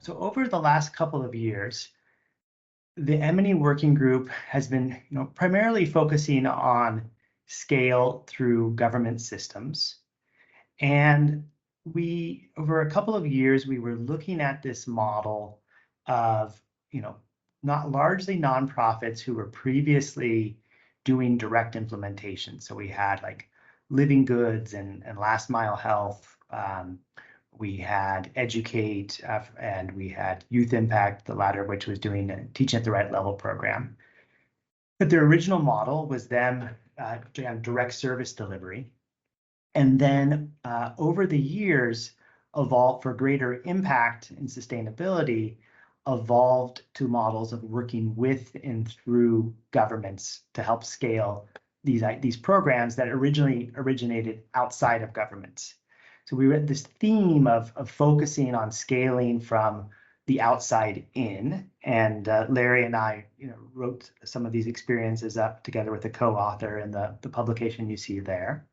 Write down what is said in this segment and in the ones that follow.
So over the last couple of years, the M&E working group has been primarily focusing on scale through government systems. And over a couple of years, we were looking at this model of, not largely nonprofits who were previously doing direct implementation. So we had like Living Goods and Last Mile Health. We had Educate, and we had Youth Impact, the latter of which was doing a Teaching at the Right Level program. But their original model was them direct service delivery. And then over the years, evolved for greater impact and sustainability, evolved to models of working with and through governments to help scale these programs that originally originated outside of governments. So we had this theme of focusing on scaling from the outside in, and Larry and I, wrote some of these experiences up together with a co-author in the publication you see there.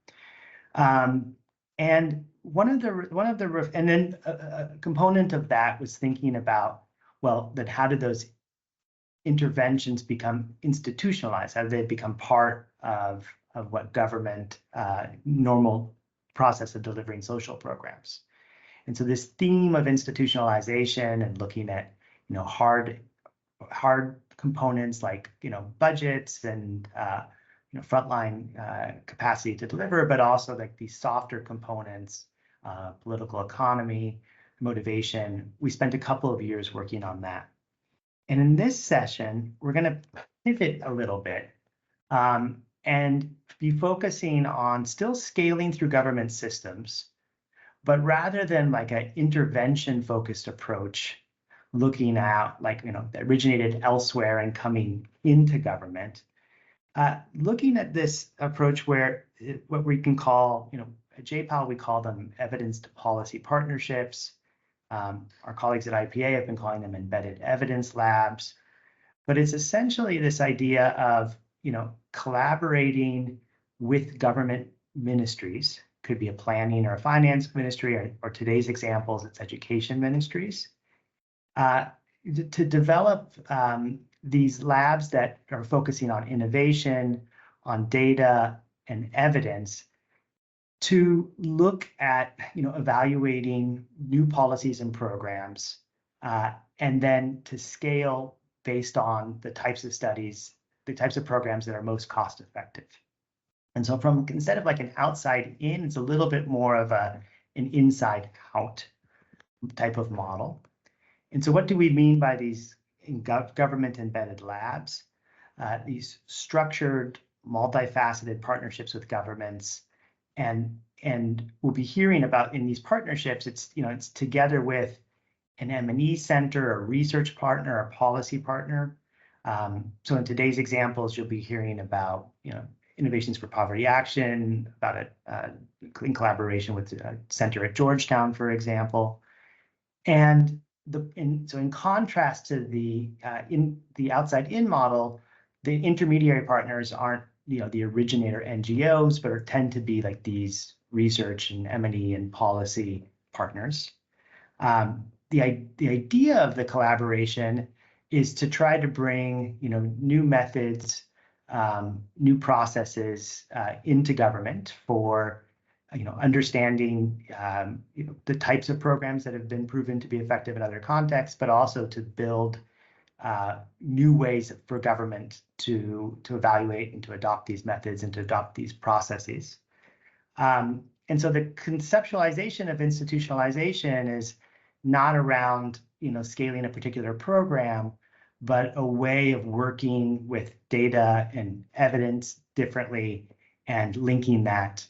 And then a component of that was thinking about, well, then how did those interventions become institutionalized? How did they become part of what government normal process of delivering social programs? And so this theme of institutionalization and looking at hard components like budgets and frontline capacity to deliver, but also like these softer components, political economy, motivation. We spent a couple of years working on that. And in this session, we're going to pivot a little bit and be focusing on still scaling through government systems, but rather than like an intervention-focused approach, looking at like, that originated elsewhere and coming into government, looking at this approach where what we can call, at JPAL, we call them evidence to policy partnerships. Our colleagues at IPA have been calling them embedded evidence labs. But it's essentially this idea of, collaborating with government ministries, could be a planning or a finance ministry, or today's examples, it's education ministries, to develop these labs that are focusing on innovation, on data and evidence, to look at evaluating new policies and programs, and then to scale based on the types of studies, the types of programs that are most cost effective. And so instead of like an outside in, it's a little bit more of an inside out type of model. And so what do we mean by these government embedded labs? These structured, multifaceted partnerships with governments. And we'll be hearing about in these partnerships, it's together with an M&E center, a research partner, a policy partner. So in today's examples, you'll be hearing about, innovations for poverty action, about it in collaboration with a center at Georgetown, for example. And so in contrast to the outside in model, the intermediary partners aren't the originator NGOs, but tend to be like these research and M&E and policy partners. The idea of the collaboration is to try to bring new methods, new processes into government for understanding the types of programs that have been proven to be effective in other contexts, but also to build new ways for government to evaluate and to adopt these methods and to adopt these processes. And so the conceptualization of institutionalization is not around scaling a particular program, but a way of working with data and evidence differently and linking that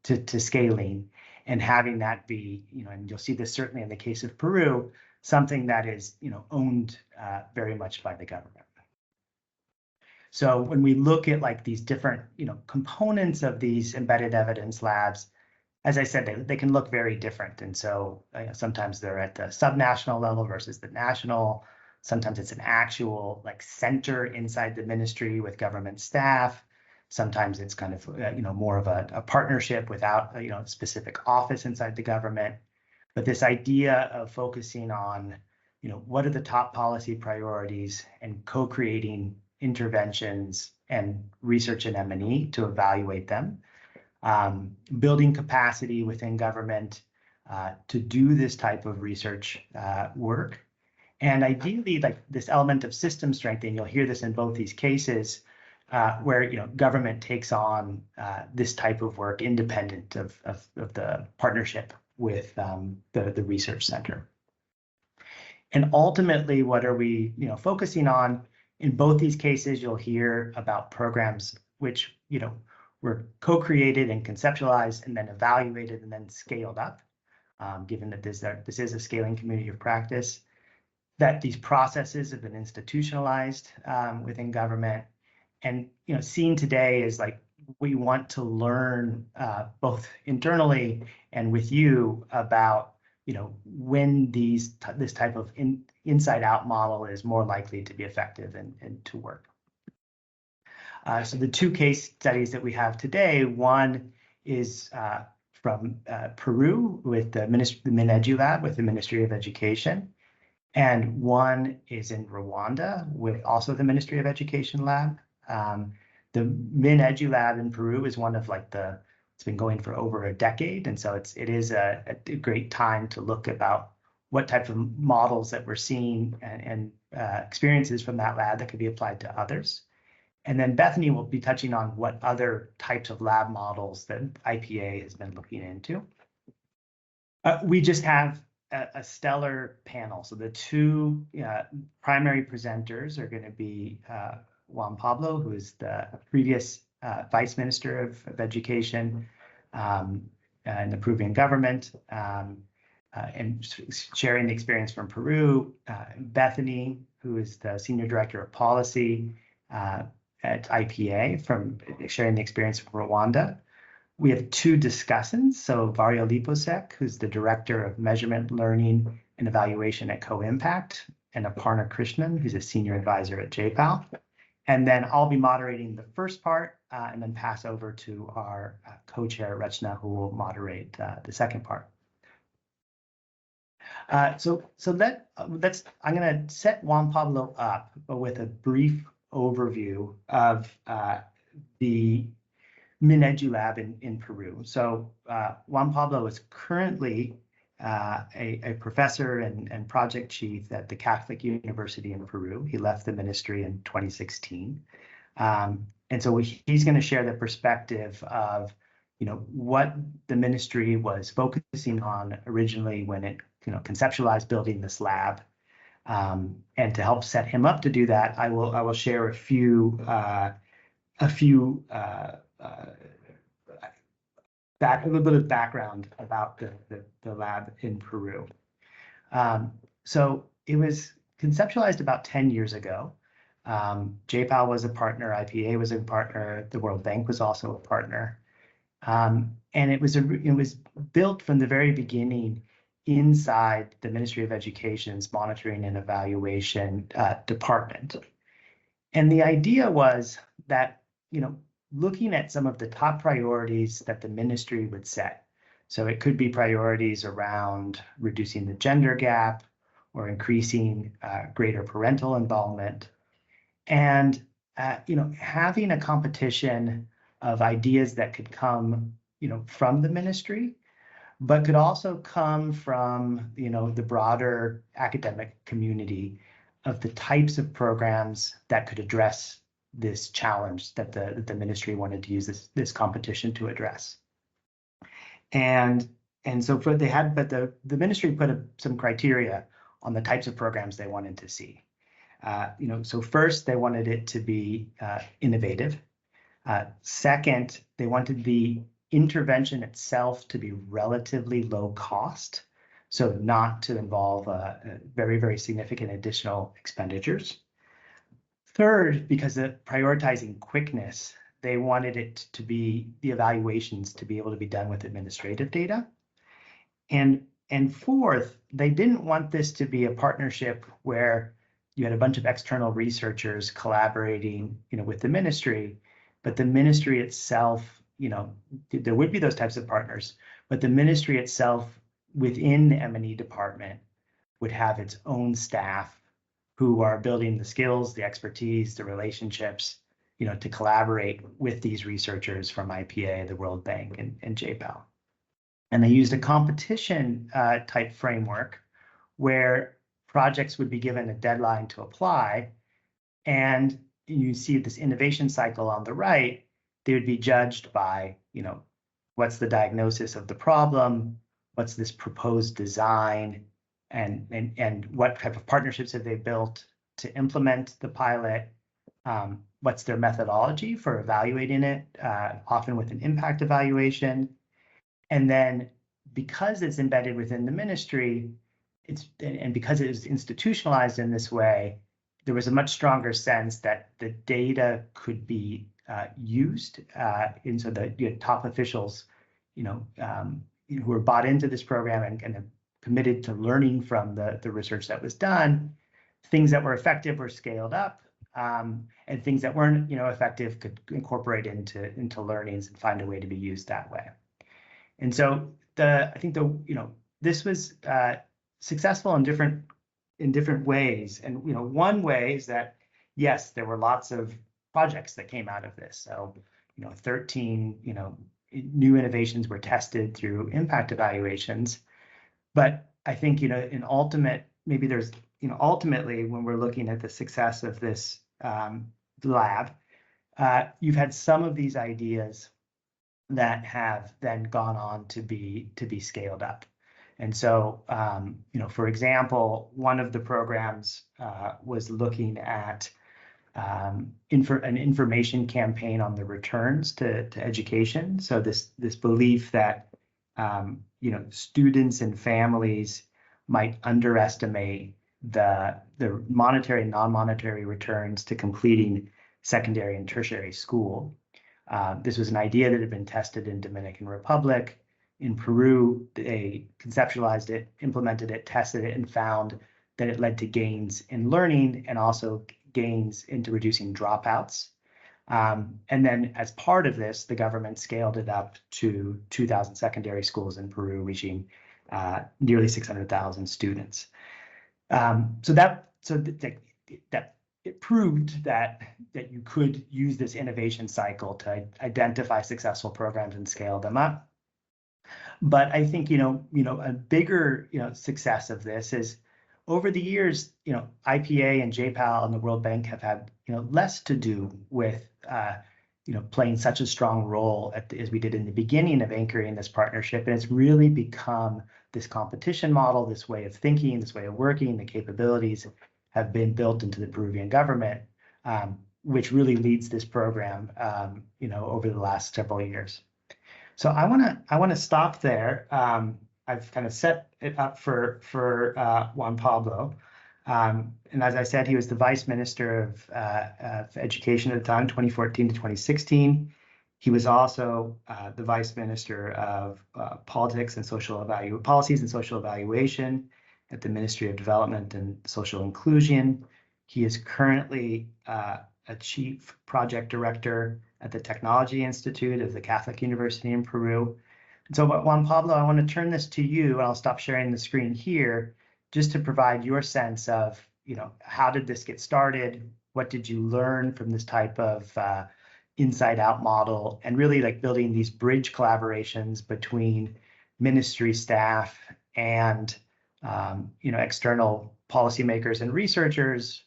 to scaling and having that be, and you'll see this certainly in the case of Peru, something that is, owned very much by the government. So when we look at like these different, components of these embedded evidence labs, as I said, they can look very different. And so sometimes they're at the subnational level versus the national. Sometimes it's an actual like center inside the ministry with government staff. Sometimes it's kind of, more of a partnership without, a specific office inside the government. But this idea of focusing on what are the top policy priorities, and co-creating interventions and research in M&E to evaluate them, building capacity within government to do this type of research work. And ideally, like this element of system strengthening, you'll hear this in both these cases, where government takes on this type of work independent of the partnership with the research center. And ultimately, what are we focusing on? In both these cases, you'll hear about programs which were co-created and conceptualized and then evaluated and then scaled up, given that this is a scaling community of practice, that these processes have been institutionalized within government. And seen today is like we want to learn both internally and with you about when this type of inside-out model is more likely to be effective and to work. So the two case studies that we have today, one is from Peru with the MinEdu Lab with the Ministry of Education, and one is in Rwanda with also the Ministry of Education Lab. The MinEdu Lab in Peru is one of it's been going for over a decade, and so it is a great time to look about what type of models that we're seeing and experiences from that lab that could be applied to others. And then Bethany will be touching on what other types of lab models that IPA has been looking into. We just have a stellar panel. So the two primary presenters are going to be Juan Pablo, who is the previous Vice Minister of Education in the Peruvian government, and sharing the experience from Peru. Bethany, who is the Senior Director of Policy at IPA, from sharing the experience from Rwanda. We have two discussants. So Vario Liposek, who's the Director of Measurement, Learning, and Evaluation at Co-Impact, and Aparna Krishnan, who's a Senior Advisor at JPAL. And then I'll be moderating the first part and then pass over to our co-chair, Rachna, who will moderate the second part. So I'm going to set Juan Pablo up with a brief overview of the MinEdu Lab in Peru. So Juan Pablo is currently a professor and project chief at the Catholic University in Peru. He left the ministry in 2016. And so he's going to share the perspective of what the ministry was focusing on originally when it conceptualized building this lab. And to help set him up to do that, I will share a little bit of background about the lab in Peru. So it was conceptualized about 10 years ago. JPAL was a partner, IPA was a partner, the World Bank was also a partner. And it was built from the very beginning inside the Ministry of Education's Monitoring and Evaluation department. And the idea was that, looking at some of the top priorities that the ministry would set. So it could be priorities around reducing the gender gap or increasing greater parental involvement. And, having a competition of ideas that could come, from the ministry, but could also come from, the broader academic community of the types of programs that could address this challenge that the ministry wanted to use this competition to address. And so the ministry put some criteria on the types of programs they wanted to see. So first, they wanted it to be innovative. Second, they wanted the intervention itself to be relatively low cost, so not to involve very, very significant additional expenditures. Third, because of prioritizing quickness, they wanted it to be the evaluations to be able to be done with administrative data. And fourth, they didn't want this to be a partnership where you had a bunch of external researchers collaborating, with the ministry, but the ministry itself, there would be those types of partners, but the ministry itself within the M&E department would have its own staff who are building the skills, the expertise, the relationships, to collaborate with these researchers from IPA, the World Bank, and JPAL. And they used a competition type framework where projects would be given a deadline to apply. And you see this innovation cycle on the right, they would be judged by, what's the diagnosis of the problem, what's this proposed design, and what type of partnerships have they built to implement the pilot, what's their methodology for evaluating it, often with an impact evaluation. And then because it's embedded within the ministry, and because it is institutionalized in this way, there was a much stronger sense that the data could be used, and so the top officials, who were bought into this program and committed to learning from the research that was done, things that were effective were scaled up, and things that weren't, effective could incorporate into learnings and find a way to be used that way. And so I think this was successful in different ways. And one way is that yes, there were lots of projects that came out of this. So 13 new innovations were tested through impact evaluations. But I think ultimately when we're looking at the success of this lab, you've had some of these ideas that have then gone on to be scaled up. And so, for example, one of the programs was looking at an information campaign on the returns to education. So this belief that students and families might underestimate the monetary and non-monetary returns to completing secondary and tertiary school. This was an idea that had been tested in Dominican Republic. In Peru, they conceptualized it, implemented it, tested it, and found that it led to gains in learning and also gains into reducing dropouts. And then as part of this, the government scaled it up to 2,000 secondary schools in Peru, reaching nearly 600,000 students. So that it proved that you could use this innovation cycle to identify successful programs and scale them up. But I think a bigger success of this is over the years, IPA and JPAL and the World Bank have had less to do with playing such a strong role as we did in the beginning of anchoring this partnership, and it's really become this competition model, this way of thinking, this way of working. The capabilities have been built into the Peruvian government, which really leads this program, over the last several years. So I want to stop there. I've kind of set it up for Juan Pablo, and as I said, he was the Vice Minister of Education at the time, 2014 to 2016. He was also the Vice Minister of Policies and Social Evaluation at the Ministry of Development and Social Inclusion. He is currently a Chief Project Director at the Technology Institute of the Catholic University in Peru. And so Juan Pablo, I want to turn this to you, and I'll stop sharing the screen here just to provide your sense of, how did this get started? What did you learn from this type of inside out model, and really like building these bridge collaborations between ministry staff and, external policymakers and researchers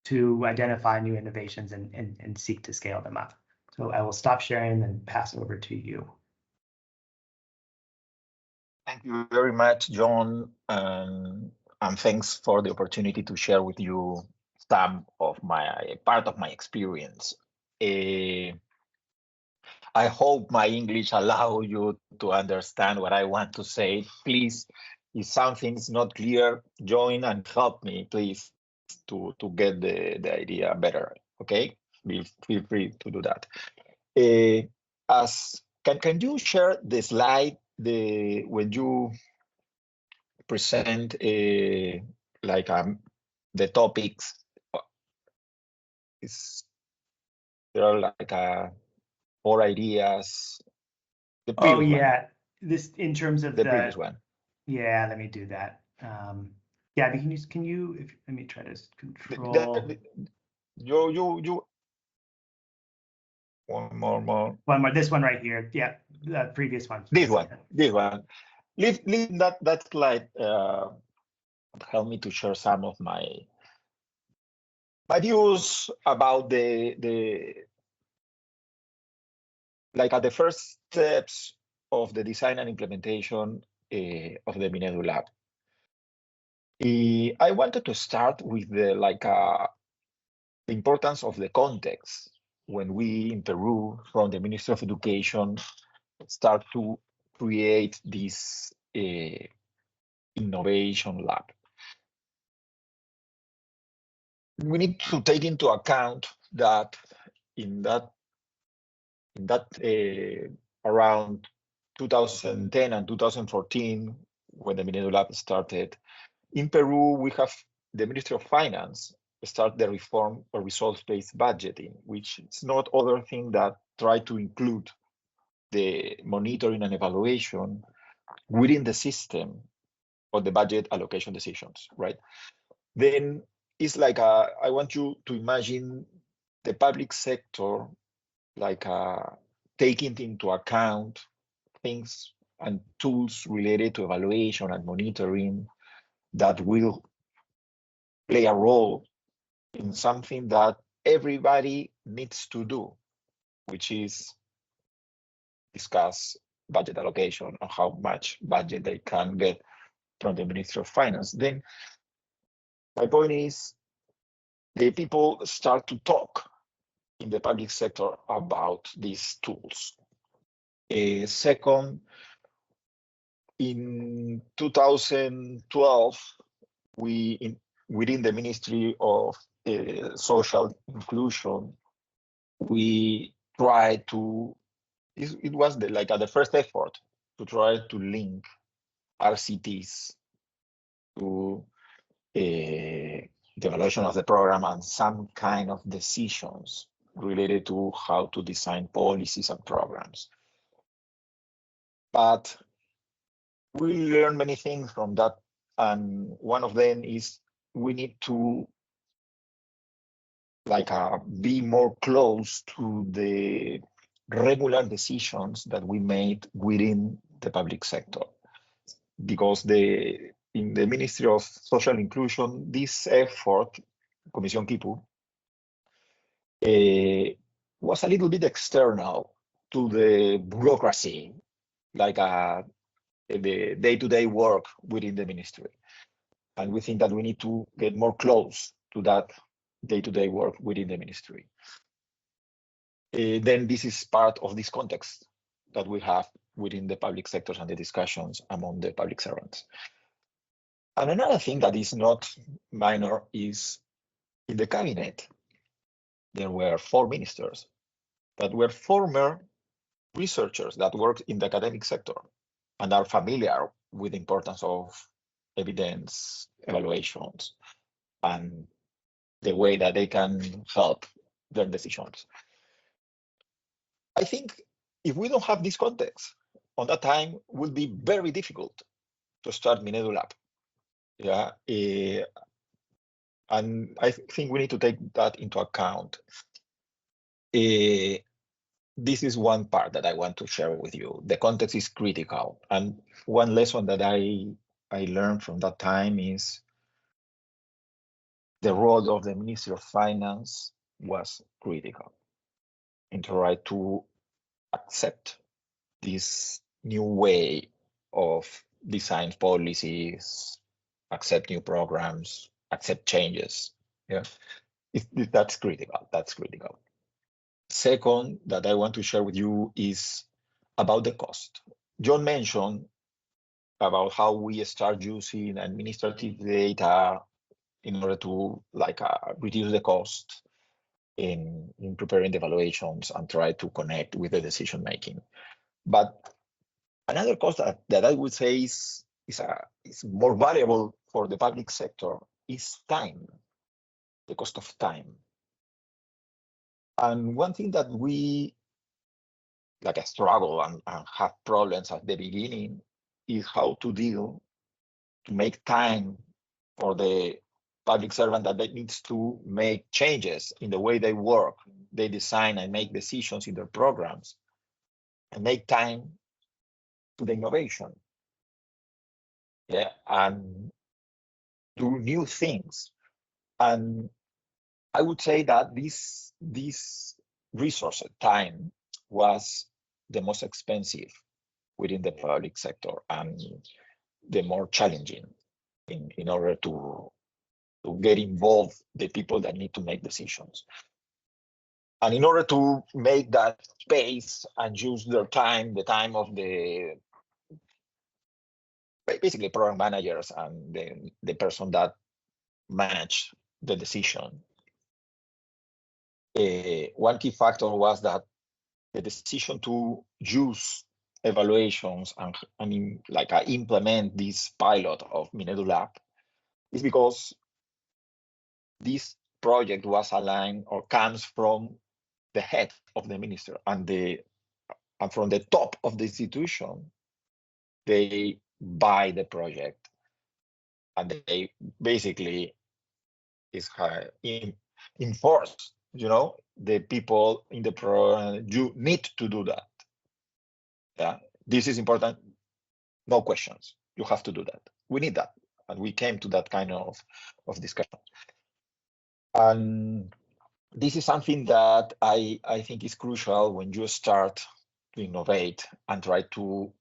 to identify new innovations and seek to scale them up. So I will stop sharing and pass it over to you. Thank you very much, John, and thanks for the opportunity to share with you some of part of my experience. I hope my English allows you to understand what I want to say. Please, if something's not clear, join and help me, please, to get the idea better. Okay, feel free to do that. Can you share the slide when you present the topics? There are like 4 ideas. Yeah, this in terms of the previous one. Yeah, let me do that. Yeah, can you, let me try to control. You, one more. One more, this one right here. Yeah, the previous one. This one. Leave that slide. Help me to share some of my views about the like at the first steps of the design and implementation of the Minedu Lab. I wanted to start with the importance of the context when we in Peru, from the Ministry of Education, start to create this innovation lab. We need to take into account that in that around 2010 and 2014, when the Minedu Lab started, in Peru, we have the Ministry of Finance start the reform of results-based budgeting, which is not other thing that try to include the monitoring and evaluation within the system of the budget allocation decisions, right? Then it's like I want you to imagine the public sector taking into account things and tools related to evaluation and monitoring that will play a role in something that everybody needs to do, which is discuss budget allocation and how much budget they can get from the Ministry of Finance. Then my point is the people start to talk in the public sector about these tools. Second, in 2012, within the Ministry of Social Inclusion, we tried to, it was the first effort to try to link RCTs to the evaluation of the program and some kind of decisions related to how to design policies and programs. But we learned many things from that, and one of them is we need to be more close to the regular decisions that we made within the public sector, because in the Ministry of Social Inclusion, this effort, Comisión Kipu, was a little bit external to the bureaucracy, the day-to-day work within the ministry. And we think that we need to get more close to that day-to-day work within the ministry. Then this is part of this context that we have within the public sectors and the discussions among the public servants. And another thing that is not minor is in the cabinet, there were 4 ministers that were former researchers that worked in the academic sector and are familiar with the importance of evidence evaluations and the way that they can help their decisions. I think if we don't have this context, on that time will be very difficult to start Minedu Lab. Yeah, and I think we need to take that into account. This is one part that I want to share with you. The context is critical. And one lesson that I learned from that time is the role of the Ministry of Finance was critical in trying to accept this new way of design policies, accept new programs, accept changes. Yeah, that's critical. That's critical. Second, that I want to share with you is about the cost. John mentioned about how we start using administrative data in order to reduce the cost in preparing the evaluations and try to connect with the decision making. But another cost that I would say is more valuable for the public sector is time, the cost of time. And one thing that we struggle and have problems at the beginning is how to make time or the public servant that needs to make changes in the way they work, they design and make decisions in their programs, and make time to the innovation, yeah, and do new things. And I would say that this resource, time, was the most expensive within the public sector and the more challenging in order to get involved the people that need to make decisions. And in order to make that space and use their time, the time of the basically program managers and the person that managed the decision, one key factor was that the decision to use evaluations and implement this pilot of Minedu Lab is because this project was aligned or comes from the head of the minister and from the top of the institution. They buy the project and they basically enforce, the people in the program. You need to do that. Yeah, this is important. No questions. You have to do that. We need that, and we came to that kind of discussion. And this is something that I think is crucial when you start to innovate and try to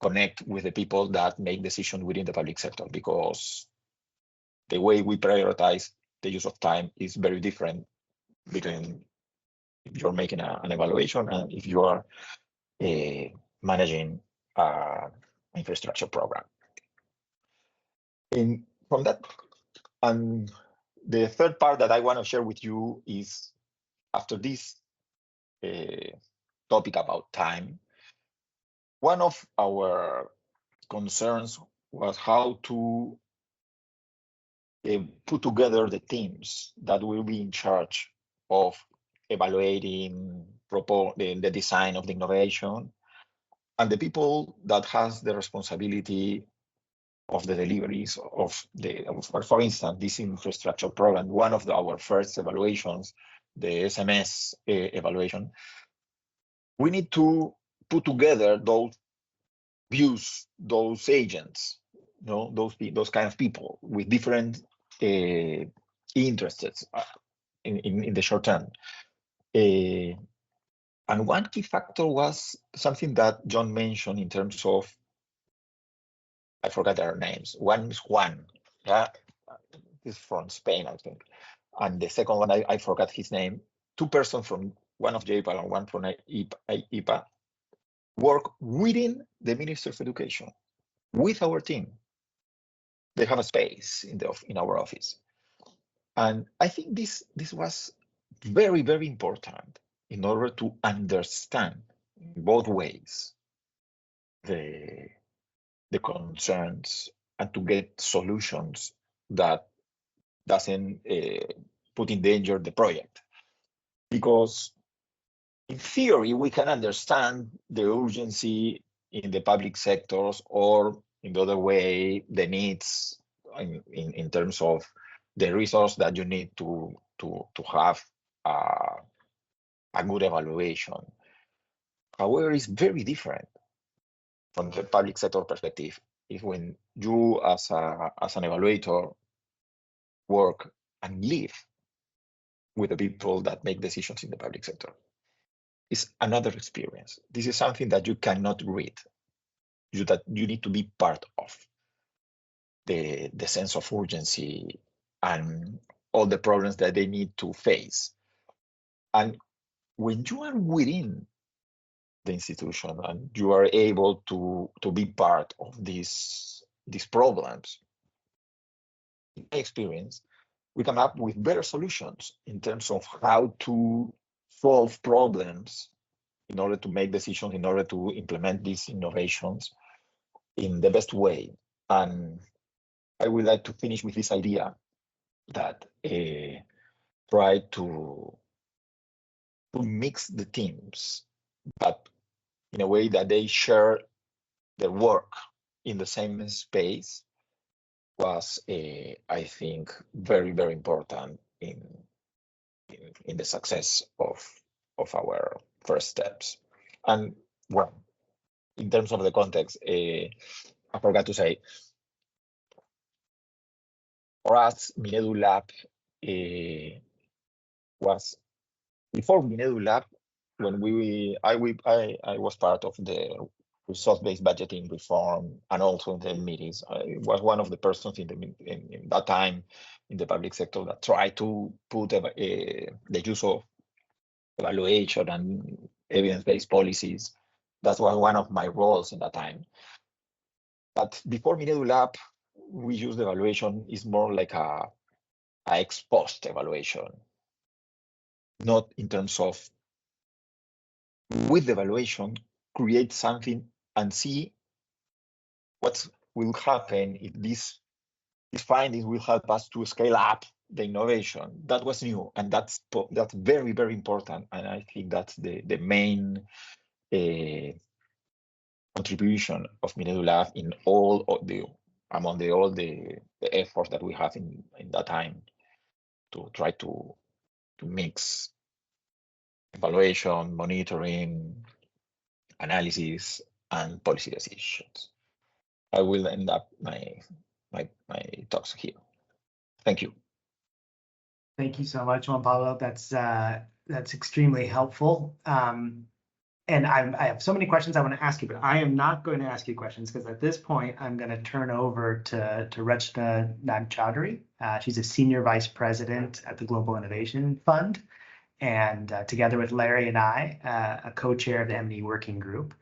connect with the people that make decisions within the public sector, because the way we prioritize the use of time is very different between if you're making an evaluation and if you are managing an infrastructure program. From that, and the third part that I want to share with you is, after this topic about time, one of our concerns was how to put together the teams that will be in charge of evaluating the design of the innovation, and the people that has the responsibility of the deliveries for instance, this infrastructure program. One of our first evaluations, the SMS evaluation, we need to put together those views, those agents, those kind of people with different interests in the short term. And one key factor was something that John mentioned in terms of, I forgot their names. One is Juan, yeah, he's from Spain, I think. And the second one, I forgot his name. Two persons from one of JPAL and one from IPA work within the Ministry of Education with our team. They have a space in our office. And I think this was very, very important in order to understand in both ways the concerns and to get solutions that doesn't put in danger the project. Because in theory, we can understand the urgency in the public sectors, or in the other way, the needs in terms of the resource that you need to have a good evaluation. However, it's very different from the public sector perspective if when you as an evaluator work and live with the people that make decisions in the public sector. It's another experience. This is something that you cannot read. That you need to be part of the sense of urgency and all the problems that they need to face. And when you are within the institution and you are able to be part of these problems, in my experience, we come up with better solutions in terms of how to solve problems in order to make decisions, in order to implement these innovations in the best way. And I would like to finish with this idea that try to mix the teams, but in a way that they share their work in the same space, was, I think, very, very important in the success of our first steps. And well, in terms of the context, I forgot to say, for us, Minedu Lab was before Minedu Lab, when I was part of the resource-based budgeting reform and also in the meetings. I was one of the persons in that time in the public sector that tried to put the use of evaluation and evidence-based policies. That was one of my roles in that time. But before Minedu Lab, we use the evaluation is more like a ex post evaluation, not in terms of with the evaluation, create something and see what will happen if these findings will help us to scale up the innovation. That was new, and that's very, very important. And I think that's the main contribution of Minedu Lab in all of all the efforts that we have in that time to try to mix evaluation, monitoring, analysis, and policy decisions. I will end up my talks here. Thank you. Thank you so much, Juan Pablo. That's extremely helpful. And I have so many questions I want to ask you, but I am not going to ask you questions because at this point I'm going to turn over to Rachna Nag-Chaudhary. She's a senior vice president at the Global Innovation Fund, and together with Larry and I, a co-chair of the M&E Working Group.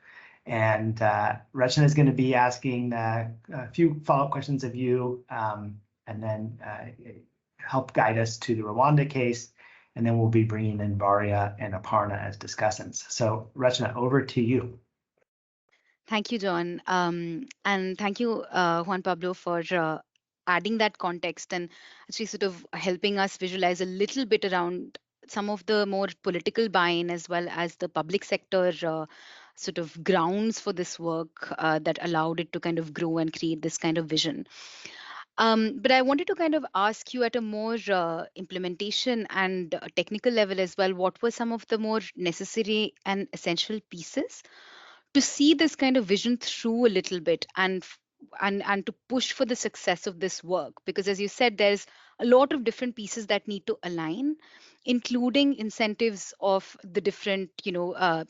And Rachna is going to be asking a few follow-up questions of you, and then help guide us to the Rwanda case. And then we'll be bringing in Varia and Aparna as discussants. So Rachna, over to you. Thank you, John. And thank you, Juan Pablo, for adding that context and actually sort of helping us visualize a little bit around some of the more political buy-in as well as the public sector sort of grounds for this work that allowed it to kind of grow and create this kind of vision. But I wanted to kind of ask you at a more implementation and technical level as well, what were some of the more necessary and essential pieces to see this kind of vision through a little bit and to push for the success of this work? Because as you said, there's a lot of different pieces that need to align, including incentives of the different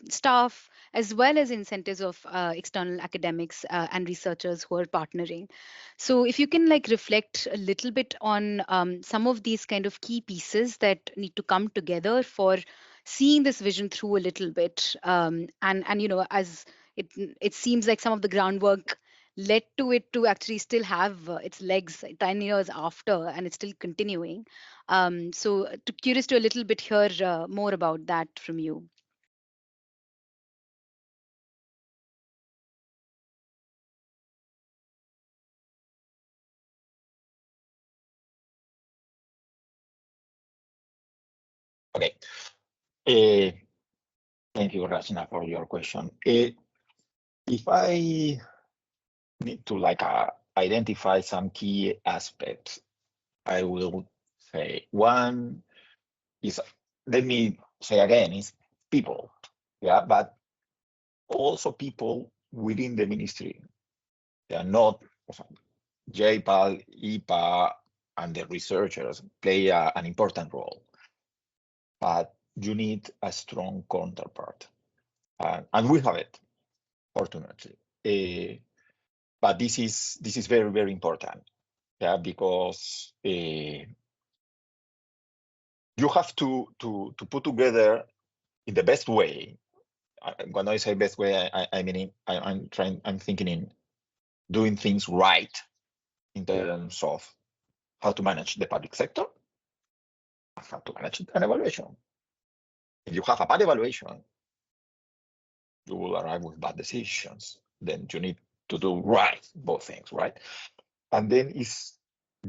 staff, as well as incentives of external academics and researchers who are partnering. So if you can like reflect a little bit on some of these kind of key pieces that need to come together for seeing this vision through a little bit, and as it seems like some of the groundwork led to it to actually still have its legs 10 years after, and it's still continuing. So curious to a little bit hear more about that from you. Okay. Thank you, Rachna, for your question. If I need to identify some key aspects, I will say one is, let me say again, is people, yeah, but also people within the ministry. They are not JPAL, EPA, and the researchers play an important role, but you need a strong counterpart, and we have it, fortunately. But this is very, very important, yeah, because you have to put together in the best way. When I say best way, I mean I'm thinking in doing things right in terms of how to manage the public sector, how to manage an evaluation. If you have a bad evaluation, you will arrive with bad decisions. Then you need to do right both things, right? And then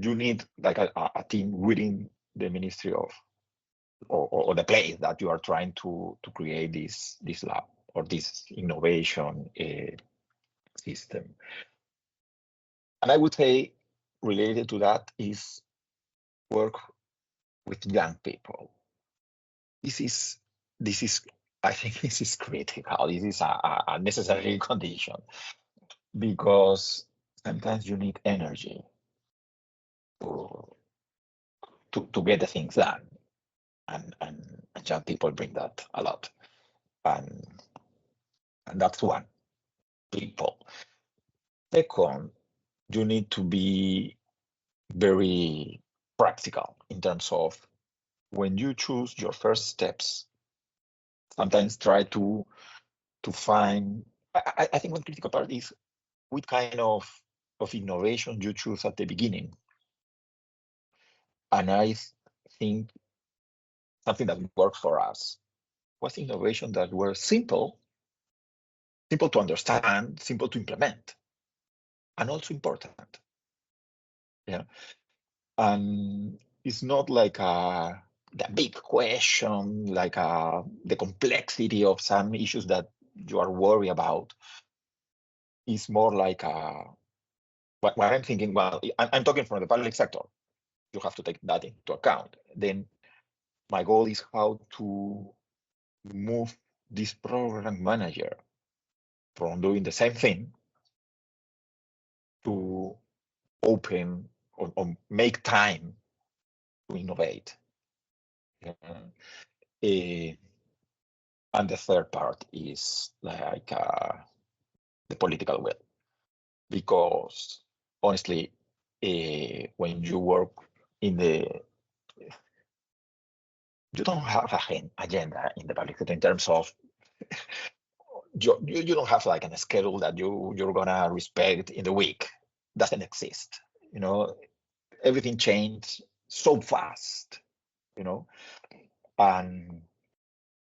you need like a team within the ministry of or the place that you are trying to create this lab or this innovation system. And I would say related to that is work with young people. This is, I think this is critical. This is a necessary condition, because sometimes you need energy to get the things done. And young people bring that a lot. And that's one, people. Second, you need to be very practical in terms of when you choose your first steps, sometimes try to find, I think one critical part is what kind of innovation you choose at the beginning. And I think something that worked for us was innovation that were simple to understand, simple to implement, and also important. Yeah. And it's not like the big question, like the complexity of some issues that you are worried about. It's more like what I'm thinking. Well, I'm talking from the public sector. You have to take that into account. Then my goal is how to move this program manager from doing the same thing to open or make time to innovate. And the third part is like the political will, because honestly, when you work in you don't have an agenda in the public sector in terms of you don't have like a schedule that you're gonna respect in the week. Doesn't exist. Everything changed so fast. And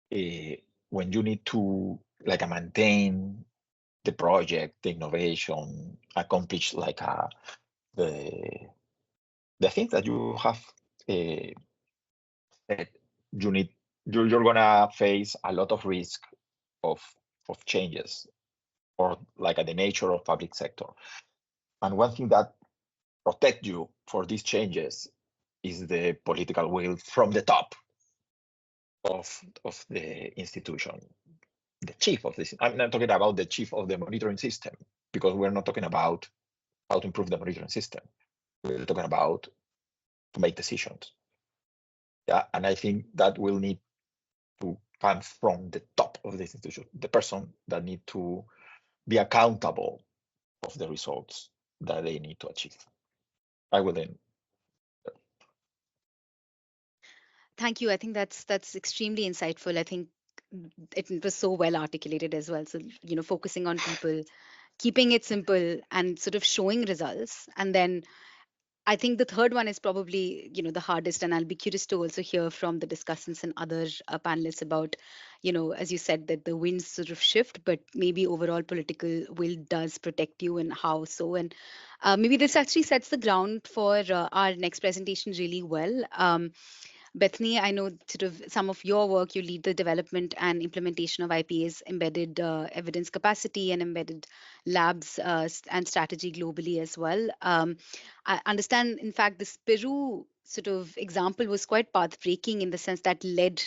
when you need to like maintain the project, the innovation, accomplish like the things that you have said, you're gonna face a lot of risk of changes, or like the nature of public sector. And one thing that protect you for these changes is the political will from the top of the institution. The chief of this, I'm not talking about the chief of the monitoring system, because we're not talking about how to improve the monitoring system. We're talking about to make decisions. Yeah, and I think that will need to come from the top of the institution, the person that need to be accountable of the results that they need to achieve. I will then. Thank you. I think that's extremely insightful. I think it was so well articulated as well. So, focusing on people, keeping it simple and sort of showing results. And then I think the third one is probably, the hardest, and I'll be curious to also hear from the discussants and other panelists about, as you said, that the winds sort of shift, but maybe overall political will does protect you, and how so. And maybe this actually sets the ground for our next presentation really well. Bethany, I know sort of some of your work, you lead the development and implementation of IPA's embedded evidence capacity and embedded labs and strategy globally as well. I understand, in fact, this Peru sort of example was quite path-breaking in the sense that led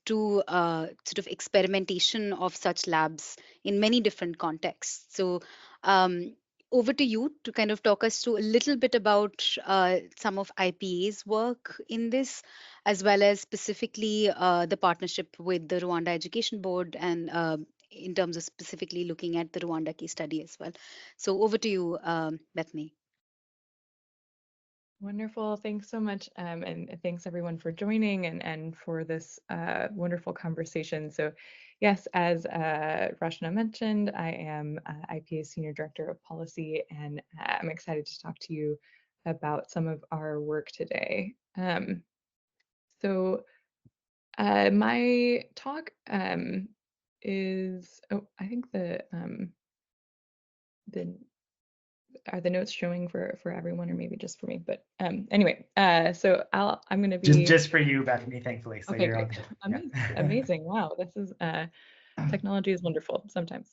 to sort of experimentation of such labs in many different contexts. So over to you to kind of talk us through a little bit about some of IPA's work in this, as well as specifically the partnership with the Rwanda Education Board, and in terms of specifically looking at the Rwanda case study as well. So over to you, Bethany. Wonderful. Thanks so much. And thanks everyone for joining and for this wonderful conversation. So yes, as Rashna mentioned, I am IPA's Senior Director of Policy, and I'm excited to talk to you about some of our work today. So my talk is, I think the are the notes showing for everyone, or maybe just for me? But anyway, so I'm going to be just for you, Bethany, thankfully. So okay, you're great. Amazing. Wow, this is technology is wonderful sometimes.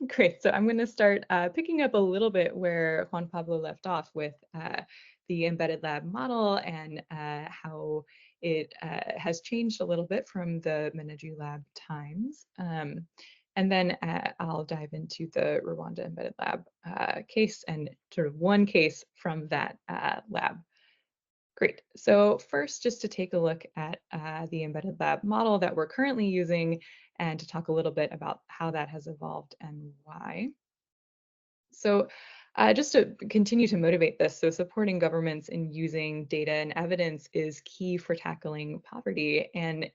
Great. So I'm going to start picking up a little bit where Juan Pablo left off with the embedded lab model and how it has changed a little bit from the Meneju lab times. And then I'll dive into the Rwanda embedded lab case and sort of one case from that lab. Great. So first, just to take a look at the embedded lab model that we're currently using and to talk a little bit about how that has evolved and why. So just to continue to motivate this, so supporting governments in using data and evidence is key for tackling poverty and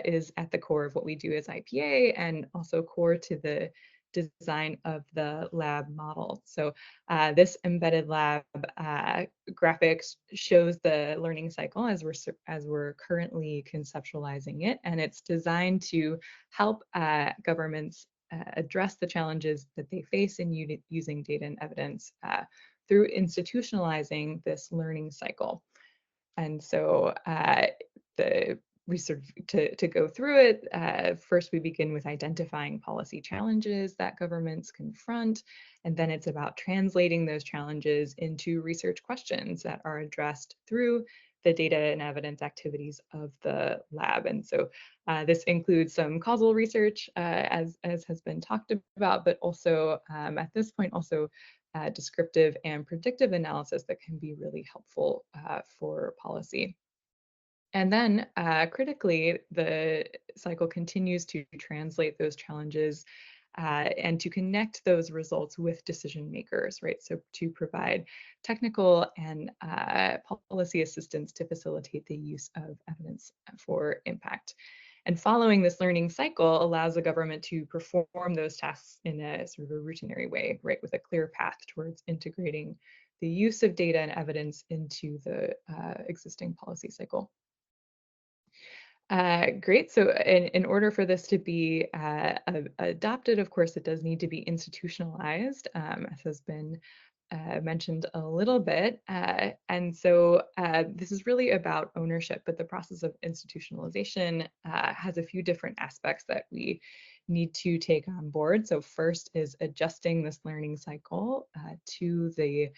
is at the core of what we do as IPA and also core to the design of the lab model. So this embedded lab graphics shows the learning cycle as we're currently conceptualizing it, and it's designed to help governments address the challenges that they face in using data and evidence through institutionalizing this learning cycle. And so the research to go through it, first we begin with identifying policy challenges that governments confront, and then it's about translating those challenges into research questions that are addressed through the data and evidence activities of the lab. And so this includes some causal research, as has been talked about, but also at this point also descriptive and predictive analysis that can be really helpful for policy. And then critically, the cycle continues to translate those challenges and to connect those results with decision makers, right? So to provide technical and policy assistance to facilitate the use of evidence for impact. And following this learning cycle allows the government to perform those tasks in a sort of a routinary way, right? With a clear path towards integrating the use of data and evidence into the existing policy cycle. Great. So in order for this to be adopted, of course, it does need to be institutionalized, as has been mentioned a little bit. And so this is really about ownership, but the process of institutionalization has a few different aspects that we need to take on board. So first is adjusting this learning cycle to the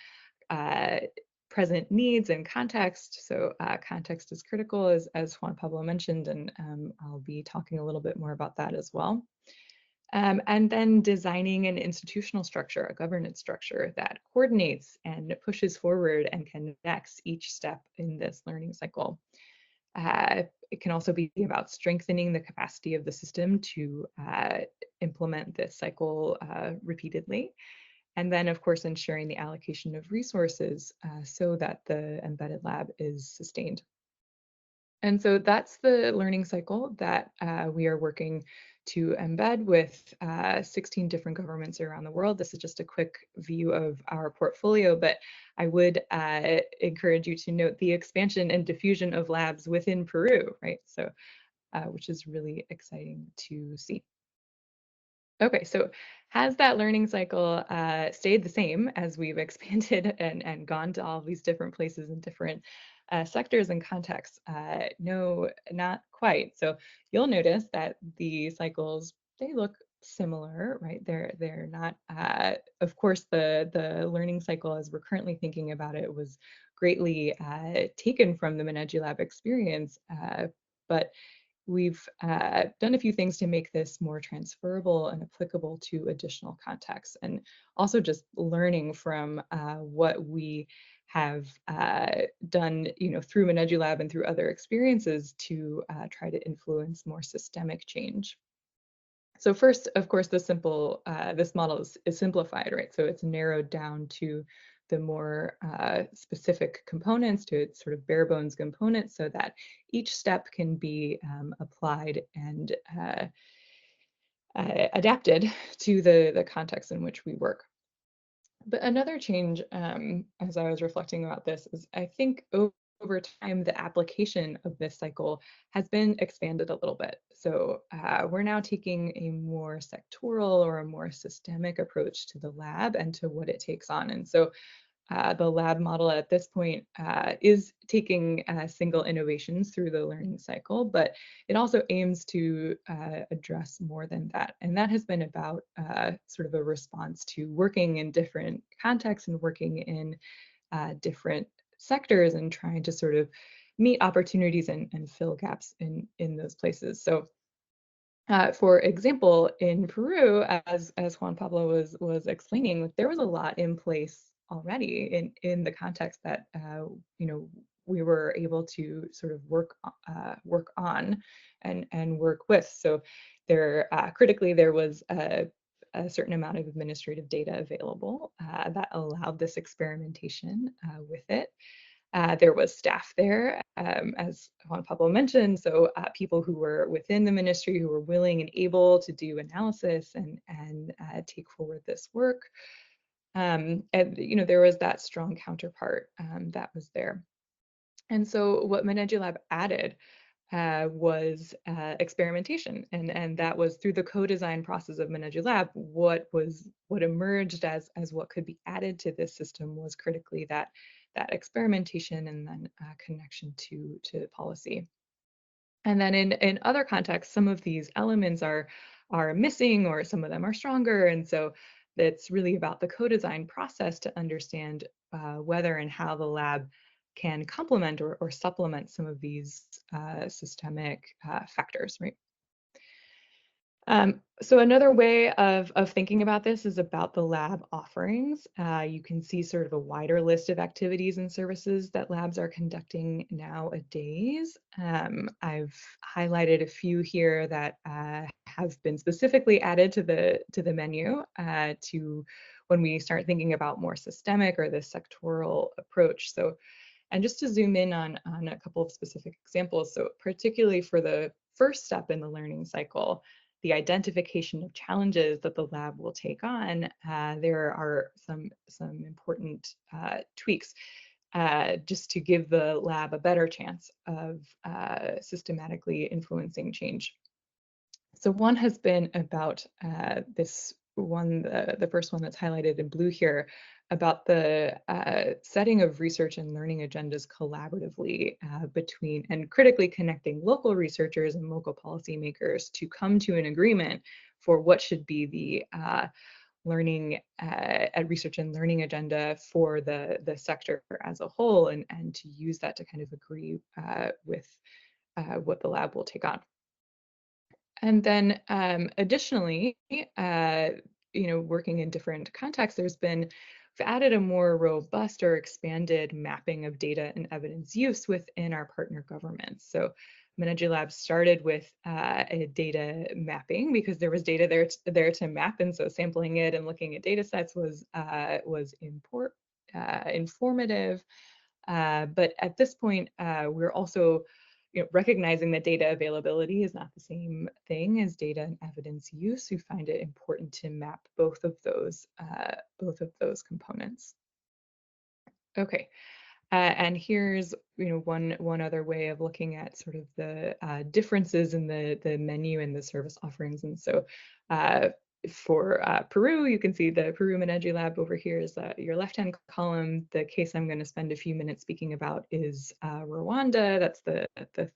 present needs and context. So context is critical, as Juan Pablo mentioned, and I'll be talking a little bit more about that as well. And then designing an institutional structure, a governance structure that coordinates and pushes forward and connects each step in this learning cycle. It can also be about strengthening the capacity of the system to implement this cycle repeatedly. And then, of course, ensuring the allocation of resources so that the embedded lab is sustained. And so that's the learning cycle that we are working to embed with 16 different governments around the world. This is just a quick view of our portfolio, but I would encourage you to note the expansion and diffusion of labs within Peru, right? So, which is really exciting to see. Okay, so has that learning cycle stayed the same as we've expanded and gone to all these different places and different sectors and contexts? No, not quite. So you'll notice that the cycles, they look similar, right? They're not, of course, the learning cycle as we're currently thinking about it was greatly taken from the Meneju Lab experience, but we've done a few things to make this more transferable and applicable to additional contexts, and also just learning from what we have done, through Meneju Lab and through other experiences to try to influence more systemic change. So first, of course, this model is simplified, right? So it's narrowed down to the more specific components, to its sort of bare bones components, so that each step can be applied and adapted to the context in which we work. But another change, as I was reflecting about this, is I think over time, the application of this cycle has been expanded a little bit. So we're now taking a more sectoral or a more systemic approach to the lab and to what it takes on. And so the lab model at this point is taking single innovations through the learning cycle, but it also aims to address more than that. And that has been about sort of a response to working in different contexts and working in different sectors and trying to sort of meet opportunities and fill gaps in those places. So for example, in Peru, as Juan Pablo was explaining, there was a lot in place already in the context that you know, we were able to sort of work on and work with. So there critically, there was a certain amount of administrative data available that allowed this experimentation with it. There was staff there, as Juan Pablo mentioned, so people who were within the ministry who were willing and able to do analysis and take forward this work. And you know, there was that strong counterpart that was there. And so what Manegi Lab added was experimentation, and that was through the co-design process of Manegi Lab. What emerged as what could be added to this system was critically that experimentation and then connection to policy. And then in other contexts, some of these elements are missing, or some of them are stronger, and so it's really about the co-design process to understand whether and how the lab can complement or supplement some of these systemic factors, right? So another way of thinking about this is about the lab offerings. You can see sort of a wider list of activities and services that labs are conducting nowadays. I've highlighted a few here that have been specifically added to the menu to when we start thinking about more systemic or this sectoral approach. So, and just to zoom in on a couple of specific examples. So particularly for the first step in the learning cycle, the identification of challenges that the lab will take on, there are some important tweaks just to give the lab a better chance of systematically influencing change. So one has been about this one, the first one that's highlighted in blue here, about the setting of research and learning agendas collaboratively between and critically connecting local researchers and local policymakers to come to an agreement for what should be the learning research and learning agenda for the sector as a whole, and to use that to kind of agree with what the lab will take on. And then additionally, you know, working in different contexts, we've added a more robust or expanded mapping of data and evidence use within our partner governments. So Manegi Lab started with a data mapping because there was data there to map, and so sampling it and looking at data sets was informative. But at this point, we're also recognizing that data availability is not the same thing as data and evidence use. We find it important to map both of those components. Okay, and here's one other way of looking at sort of the differences in the menu and the service offerings. And so for Peru, you can see the Peru Manegi Lab over here is your left-hand column. The case I'm going to spend a few minutes speaking about is Rwanda. That's the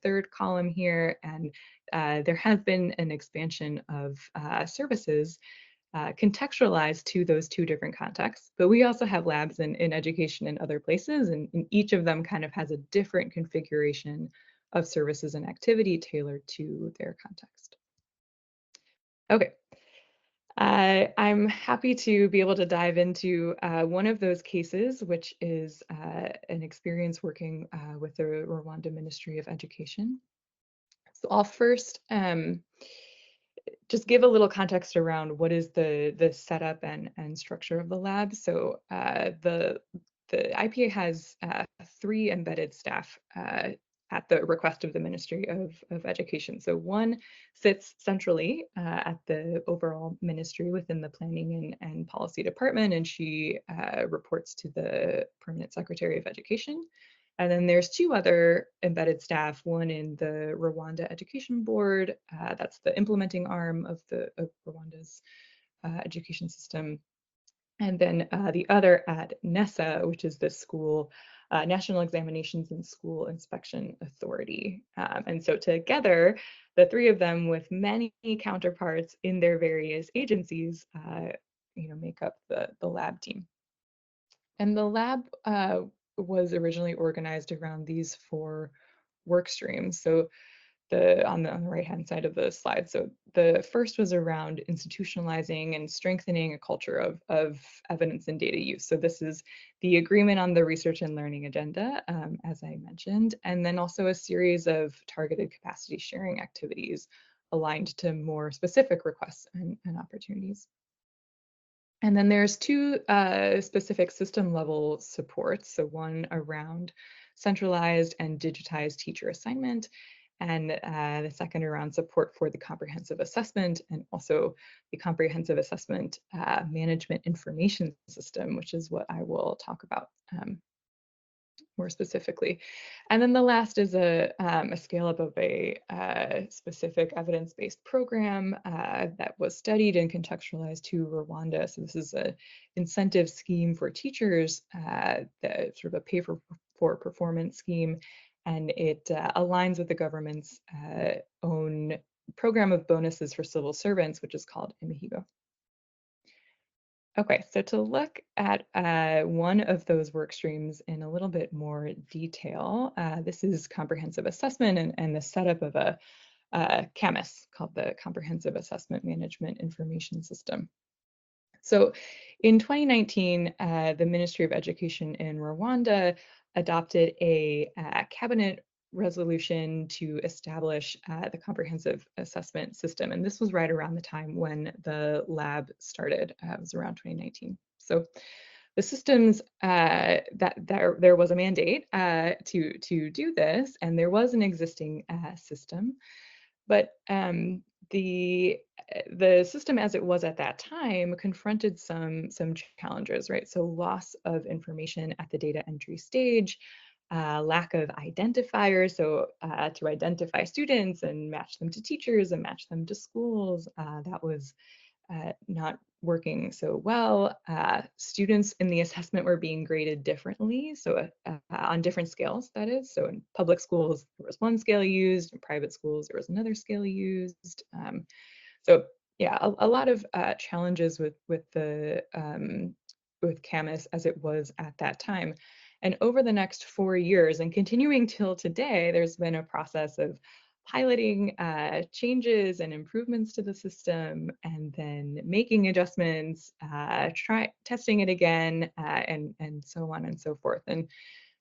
third column here. And there has been an expansion of services contextualized to those two different contexts. But we also have labs in education in other places, and each of them kind of has a different configuration of services and activity tailored to their context. Okay. I'm happy to be able to dive into one of those cases, which is an experience working with the Rwanda Ministry of Education. So I'll first just give a little context around what is the setup and structure of the lab. So the IPA has 3 embedded staff at the request of the Ministry of Education. So one sits centrally at the overall ministry within the Planning and Policy Department, and she reports to the Permanent Secretary of Education. And then there's 2 other embedded staff, one in the Rwanda Education Board, that's the implementing arm of Rwanda's education system, and then the other at NESA, which is the school National Examinations and School Inspection Authority. And so together, the three of them, with many counterparts in their various agencies, make up the lab team. And the lab was originally organized around these 4 work streams. So on the right-hand side of the slide. So the first was around institutionalizing and strengthening a culture of evidence and data use. So this is the agreement on the research and learning agenda, as I mentioned, and then also a series of targeted capacity sharing activities aligned to more specific requests and opportunities. And then there's 2 specific system level supports. So one around centralized and digitized teacher assignment, and the second around support for the comprehensive assessment and also the comprehensive assessment management information system, which is what I will talk about more specifically. And then the last is a scale up of a specific evidence-based program that was studied and contextualized to Rwanda. So this is an incentive scheme for teachers, the sort of a pay for performance scheme, and it aligns with the government's own program of bonuses for civil servants, which is called Imihigo. Okay, so to look at one of those work streams in a little bit more detail, this is comprehensive assessment and the setup of a CAMIS called the Comprehensive Assessment Management Information System. So in 2019, the Ministry of Education in Rwanda adopted a cabinet resolution to establish the comprehensive assessment system. And this was right around the time when the lab started. It was around 2019. So the systems that there was a mandate to do this, and there was an existing system, but the system as it was at that time confronted some challenges, right? So loss of information at the data entry stage, lack of identifiers, so to identify students and match them to teachers and match them to schools, that was not working so well. Students in the assessment were being graded differently, so on different scales, that is. So in public schools, there was one scale used. In private schools, there was another scale used. So yeah, a lot of challenges with CAMIS as it was at that time. And over the next 4 years and continuing till today, there's been a process of piloting changes and improvements to the system, and then making adjustments, testing it again, and so on and so forth. And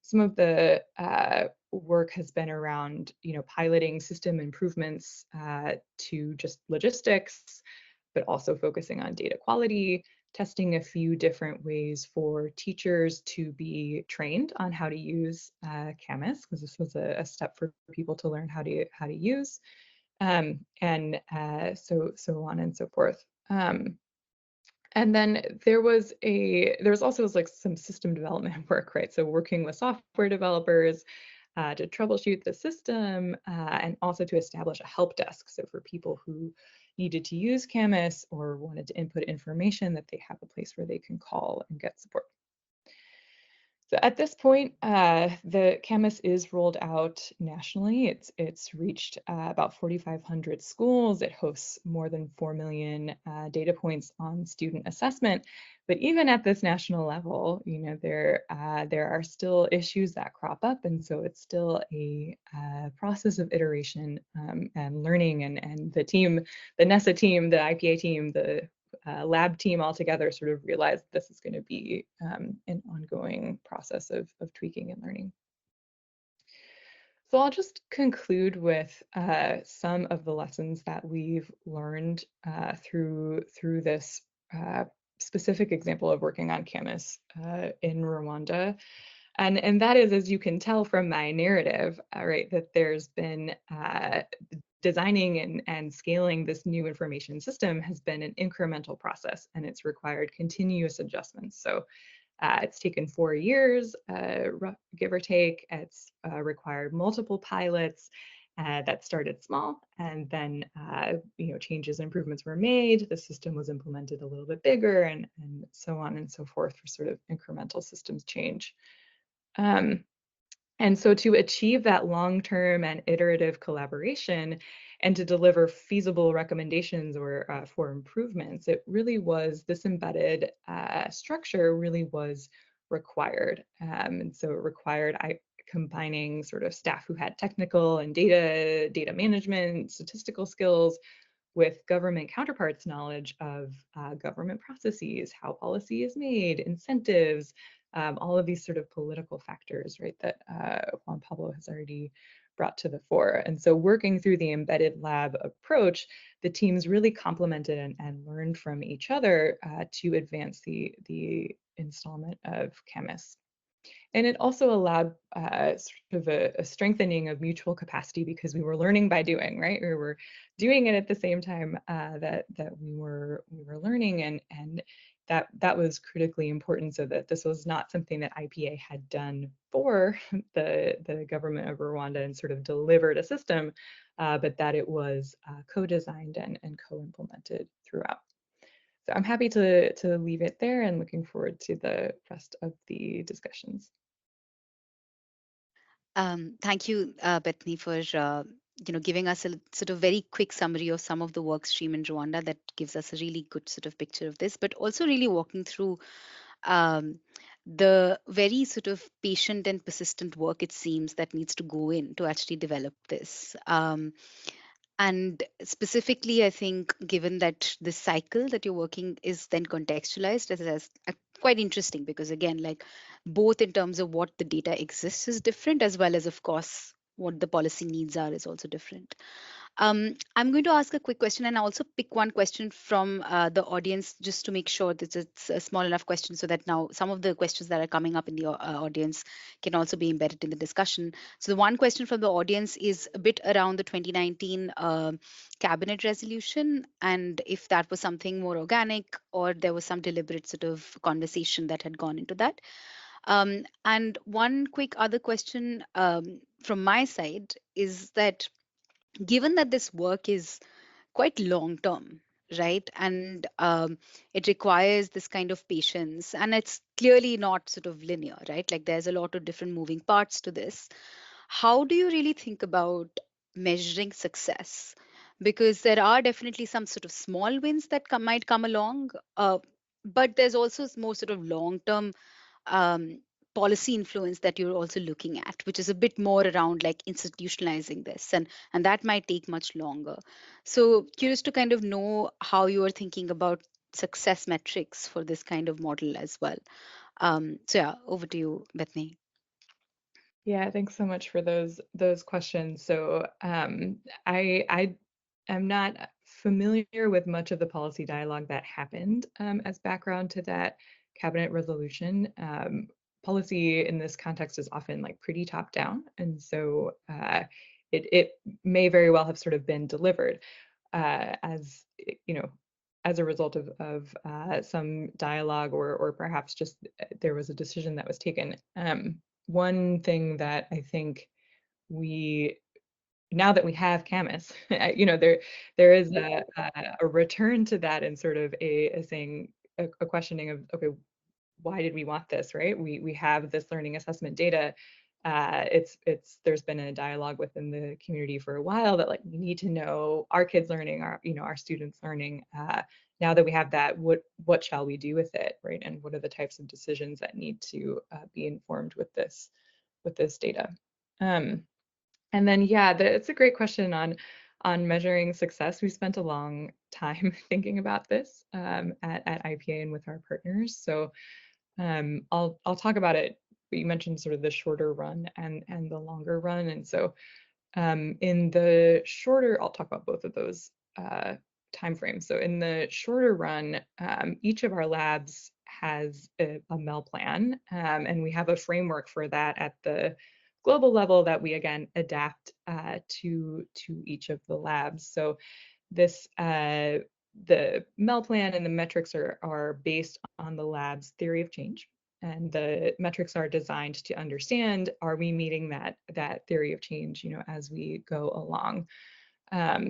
some of the work has been around, piloting system improvements to just logistics, but also focusing on data quality, testing a few different ways for teachers to be trained on how to use CAMIS, because this was a step for people to learn how to use, and so on and so forth. And then there was also like some system development work, right? So working with software developers to troubleshoot the system, and also to establish a help desk. So for people who needed to use CAMIS or wanted to input information, that they have a place where they can call and get support. So at this point, the CAMIS is rolled out nationally. It's reached about 4,500 schools. It hosts more than 4 million data points on student assessment. But even at this national level, there are still issues that crop up, and so it's still a process of iteration and learning. And the team, the NESA team, the IPA team, the lab team all together sort of realized this is going to be an ongoing process of tweaking and learning. So I'll just conclude with some of the lessons that we've learned through this specific example of working on CAMIS in Rwanda. And that is, as you can tell from my narrative, right, that there's been designing and scaling this new information system has been an incremental process, and it's required continuous adjustments. So it's taken 4 years, give or take. It's required multiple pilots, that started small, and then changes and improvements were made. The system was implemented a little bit bigger, and so on and so forth for sort of incremental systems change. And so to achieve that long-term and iterative collaboration and to deliver feasible recommendations or for improvements, it really was, this embedded structure really was required. And so it required combining sort of staff who had technical and data management, statistical skills with government counterparts' knowledge of government processes, how policy is made, incentives, all of these sort of political factors, right, that Juan Pablo has already brought to the fore. And so working through the embedded lab approach, the teams really complemented and learned from each other to advance the installment of CAMIS. And it also allowed sort of a strengthening of mutual capacity because we were learning by doing, right? We were doing it at the same time that we were learning, and that was critically important, so that this was not something that IPA had done for the government of Rwanda and sort of delivered a system, but that it was co-designed and co-implemented throughout. So I'm happy to leave it there and looking forward to the rest of the discussions. Thank you, Bethany, for giving us a sort of very quick summary of some of the work stream in Rwanda that gives us a really good sort of picture of this, but also really walking through the very sort of patient and persistent work, it seems, that needs to go in to actually develop this. And specifically, I think, given that the cycle that you're working is then contextualized as quite interesting, because again, like both in terms of what the data exists is different, as well as, of course, what the policy needs are is also different. I'm going to ask a quick question and also pick one question from the audience just to make sure that it's a small enough question so that now some of the questions that are coming up in the audience can also be embedded in the discussion. So the one question from the audience is a bit around the 2019 cabinet resolution, and if that was something more organic or there was some deliberate sort of conversation that had gone into that. And one quick other question from my side is that given that this work is quite long term, right, and it requires this kind of patience, and it's clearly not sort of linear, right, like there's a lot of different moving parts to this, how do you really think about measuring success? Because there are definitely some sort of small wins that might come along, but there's also more sort of long term um, policy influence that you're also looking at, which is a bit more around like institutionalizing this, and that might take much longer. So curious to kind of know how you are thinking about success metrics for this kind of model as well. So yeah, over to you, Bethany. Yeah, thanks so much for those questions. So I am not familiar with much of the policy dialogue that happened as background to that cabinet resolution. Policy in this context is often like pretty top down, and so it may very well have sort of been delivered as as a result of some dialogue, or perhaps just there was a decision that was taken. One thing that I think now that we have CAMIS, there is a return to that, and sort of a questioning of, okay, why did we want this, right? We have this learning assessment data. There's been a dialogue within the community for a while that like we need to know our kids learning, our students learning. Now that we have that, what shall we do with it, right? And what are the types of decisions that need to be informed with this data? And then yeah, it's a great question on measuring success. We spent a long time thinking about this at IPA and with our partners. So I'll talk about it. You mentioned sort of the shorter run and the longer run, and so in the shorter, I'll talk about both of those timeframes. So in the shorter run, each of our labs has a MEL plan, and we have a framework for that at the global level that we again adapt to each of the labs. So this the MEL plan and the metrics are based on the lab's theory of change. and the metrics are designed to understand, are we meeting that theory of change, as we go along?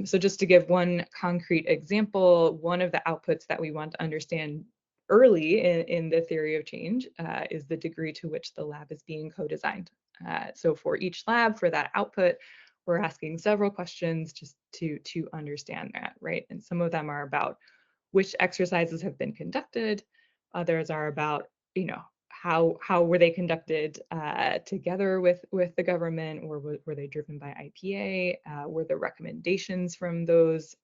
So just to give one concrete example, one of the outputs that we want to understand early in the theory of change is the degree to which the lab is being co-designed. So for each lab, for that output, we're asking several questions just to understand that, right? And some of them are about which exercises have been conducted. Others are about, how were they conducted together with the government, or were they driven by IPA? Were the recommendations from those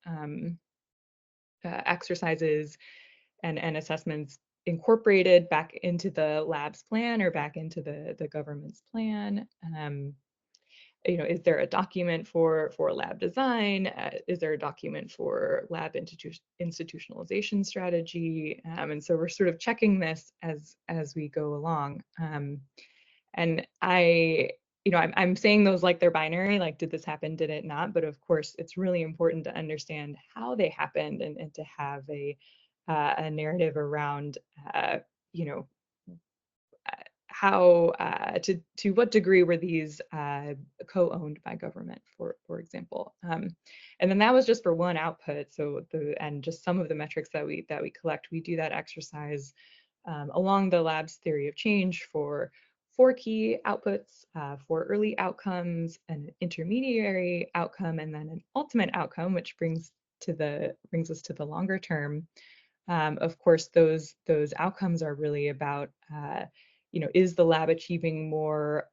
exercises and assessments incorporated back into the lab's plan or back into the government's plan? Is there a document for lab design? Is there a document for lab institutionalization strategy? And so we're sort of checking this as we go along. And I'm saying those like they're binary, like did this happen, did it not? But of course, it's really important to understand how they happened and to have a narrative around, how to what degree were these co-owned by government, for example. And then that was just for one output. So and just some of the metrics that we collect, we do that exercise along the lab's theory of change for 4 key outputs, 4 early outcomes, an intermediary outcome, and then an ultimate outcome, which brings us to the longer term. Of course, those outcomes are really about is the lab achieving more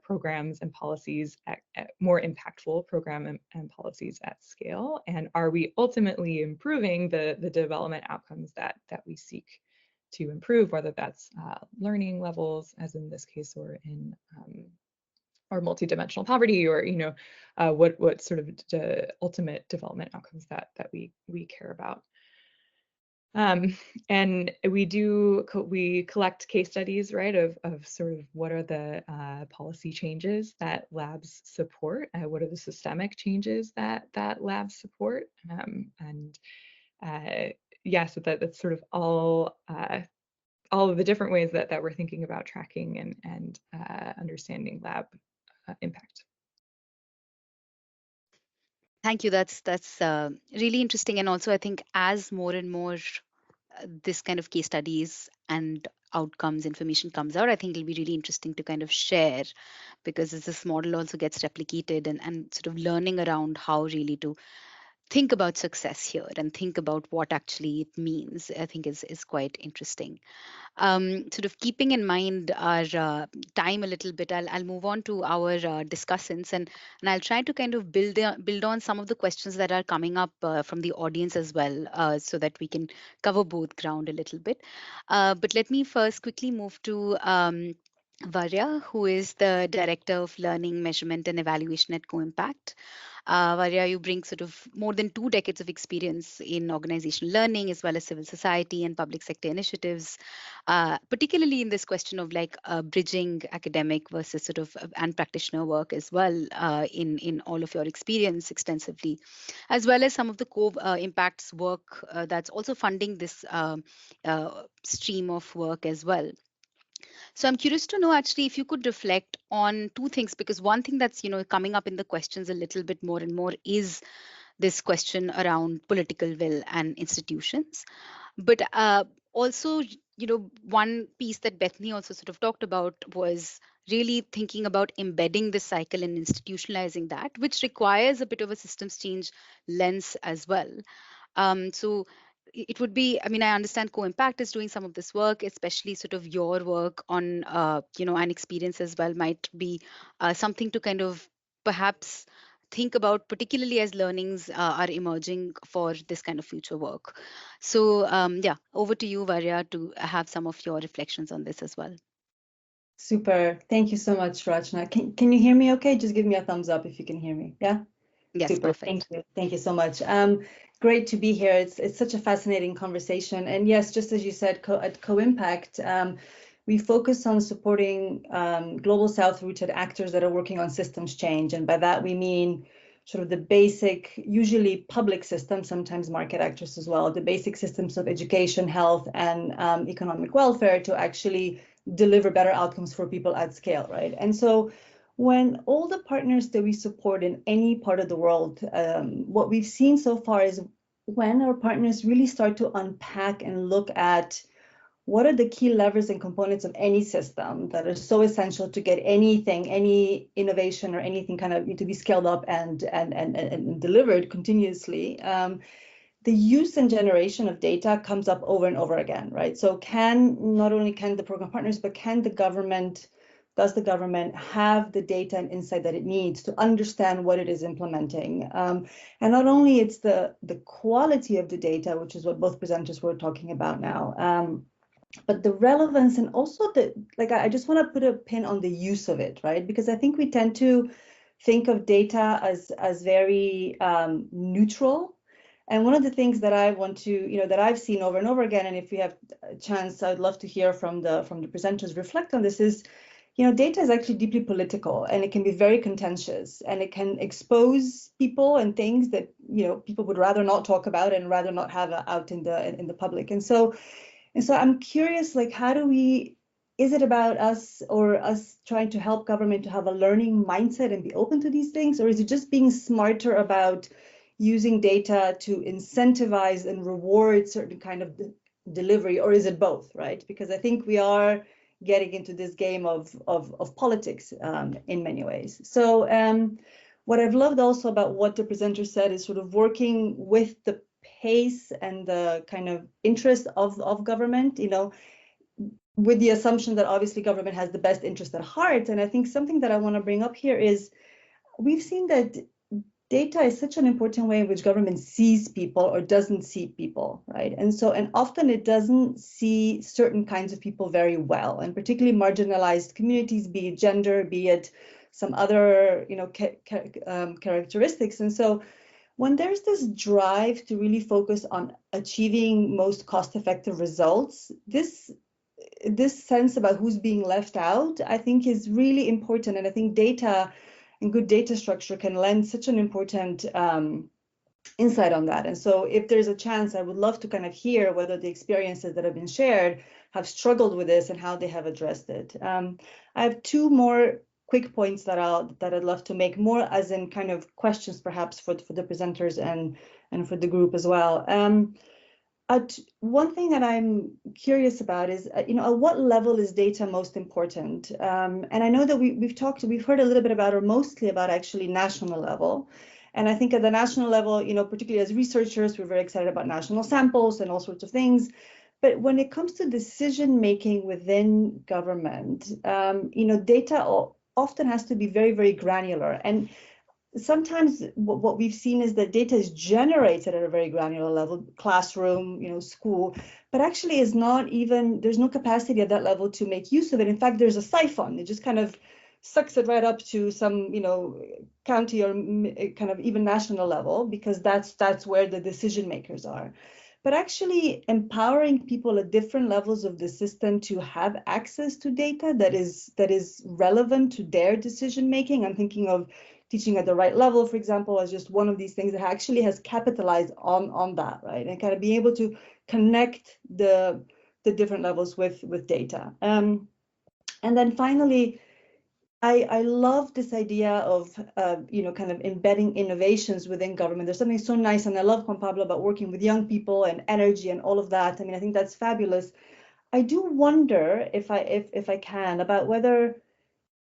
programs and policies at more impactful program and policies at scale? And are we ultimately improving the development outcomes that we seek to improve, whether that's learning levels, as in this case, or in or multidimensional poverty, or what sort of the ultimate development outcomes that we care about? And we collect case studies, right, of sort of what are the policy changes that labs support, what are the systemic changes that labs support, and so that's sort of all of the different ways that we're thinking about tracking and understanding lab impact. Thank you. That's really interesting, and also I think as more and more this kind of case studies and outcomes information comes out, I think it'll be really interesting to kind of share, because as this model also gets replicated and sort of learning around how really to think about success here and think about what actually it means, I think is quite interesting. Sort of keeping in mind our time a little bit, I'll move on to our discussants, and I'll try to kind of build on some of the questions that are coming up from the audience as well, so that we can cover both ground a little bit. But let me first quickly move to Varya, who is the Director of Learning, Measurement and Evaluation at Co-Impact. Varya, you bring sort of more than 2 decades of experience in organizational learning, as well as civil society and public sector initiatives, particularly in this question of like bridging academic versus sort of and practitioner work as well, in all of your experience extensively, as well as some of the co-impacts work that's also funding this stream of work as well. So I'm curious to know actually if you could reflect on 2 things, because one thing that's coming up in the questions a little bit more and more is this question around political will and institutions. But also, one piece that Bethany also sort of talked about was really thinking about embedding this cycle and institutionalizing that, which requires a bit of a systems change lens as well. So it would be, I mean, I understand Co-Impact is doing some of this work, especially sort of your work on, an experience as well might be something to kind of perhaps think about, particularly as learnings are emerging for this kind of future work. So over to you, Varya, to have some of your reflections on this as well. Super. Thank you so much, Rachna. Can you hear me okay? Just give me a thumbs up if you can hear me. Yeah? Yes, super. Perfect. Thank you. Thank you so much. Great to be here. It's such a fascinating conversation. And yes, just as you said, at Co-Impact, we focus on supporting global South-rooted actors that are working on systems change. And by that, we mean sort of the basic, usually public systems, sometimes market actors as well, the basic systems of education, health, and economic welfare to actually deliver better outcomes for people at scale, right? And so when all the partners that we support in any part of the world, what we've seen so far is when our partners really start to unpack and look at what are the key levers and components of any system that are so essential to get anything, any innovation or anything kind of to be scaled up and delivered continuously, the use and generation of data comes up over and over again, right? So not only can the program partners, but does the government have the data and insight that it needs to understand what it is implementing? And not only it's the quality of the data, which is what both presenters were talking about now, but the relevance and also I just want to put a pin on the use of it, right? Because I think we tend to think of data as very neutral. And one of the things that I want to, that I've seen over and over again, and if we have a chance, I'd love to hear from the presenters reflect on this, is, data is actually deeply political, and it can be very contentious, and it can expose people and things that, people would rather not talk about and rather not have out in the public. And so I'm curious, is it about us trying to help government to have a learning mindset and be open to these things? Or is it just being smarter about using data to incentivize and reward certain kind of delivery? Or is it both, right? Because I think we are getting into this game of politics in many ways. So what I've loved also about what the presenter said is sort of working with the pace and the kind of interest of government, with the assumption that obviously government has the best interest at heart. And I think something that I want to bring up here is we've seen that data is such an important way in which government sees people or doesn't see people, right? And often it doesn't see certain kinds of people very well, and particularly marginalized communities, be it gender, be it some other, characteristics. And so when there's this drive to really focus on achieving most cost-effective results, this sense about who's being left out, I think, is really important. And I think data and good data structure can lend such an important insight on that. And so if there's a chance, I would love to kind of hear whether the experiences that have been shared have struggled with this and how they have addressed it. I have two more quick points that I'd love to make, more as in kind of questions perhaps for the presenters and for the group as well. One thing that I'm curious about is, at what level is data most important? And I know that we've heard a little bit about, or mostly about, actually national level. And I think at the national level, particularly as researchers, we're very excited about national samples and all sorts of things. But when it comes to decision making within government, data often has to be very, very granular. And sometimes what we've seen is that data is generated at a very granular level, classroom, school, but actually is not even, there's no capacity at that level to make use of it. In fact, there's a siphon. It just kind of sucks it right up to some, county or kind of even national level, because that's where the decision makers are. But actually empowering people at different levels of the system to have access to data that is relevant to their decision making. I'm thinking of teaching at the right level, for example, as just one of these things that actually has capitalized on that, right? And kind of being able to connect the different levels with data. And then finally, I love this idea of, kind of embedding innovations within government. There's something so nice, and I love, Juan Pablo, about working with young people and energy and all of that. I mean, I think that's fabulous. I do wonder, if I can, about whether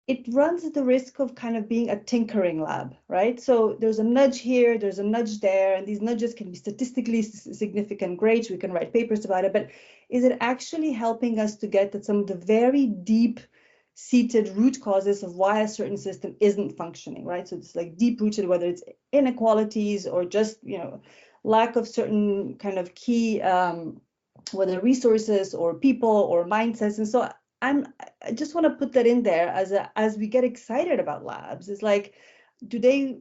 it runs the risk of kind of being a tinkering lab, right? So there's a nudge here, there's a nudge there, and these nudges can be statistically significant, great, we can write papers about it, but is it actually helping us to get at some of the very deep-seated root causes of why a certain system isn't functioning, right? So it's like deep-rooted, whether it's inequalities or just, lack of certain kind of key, whether resources or people or mindsets. And so I just want to put that in there as we get excited about labs. It's like, do they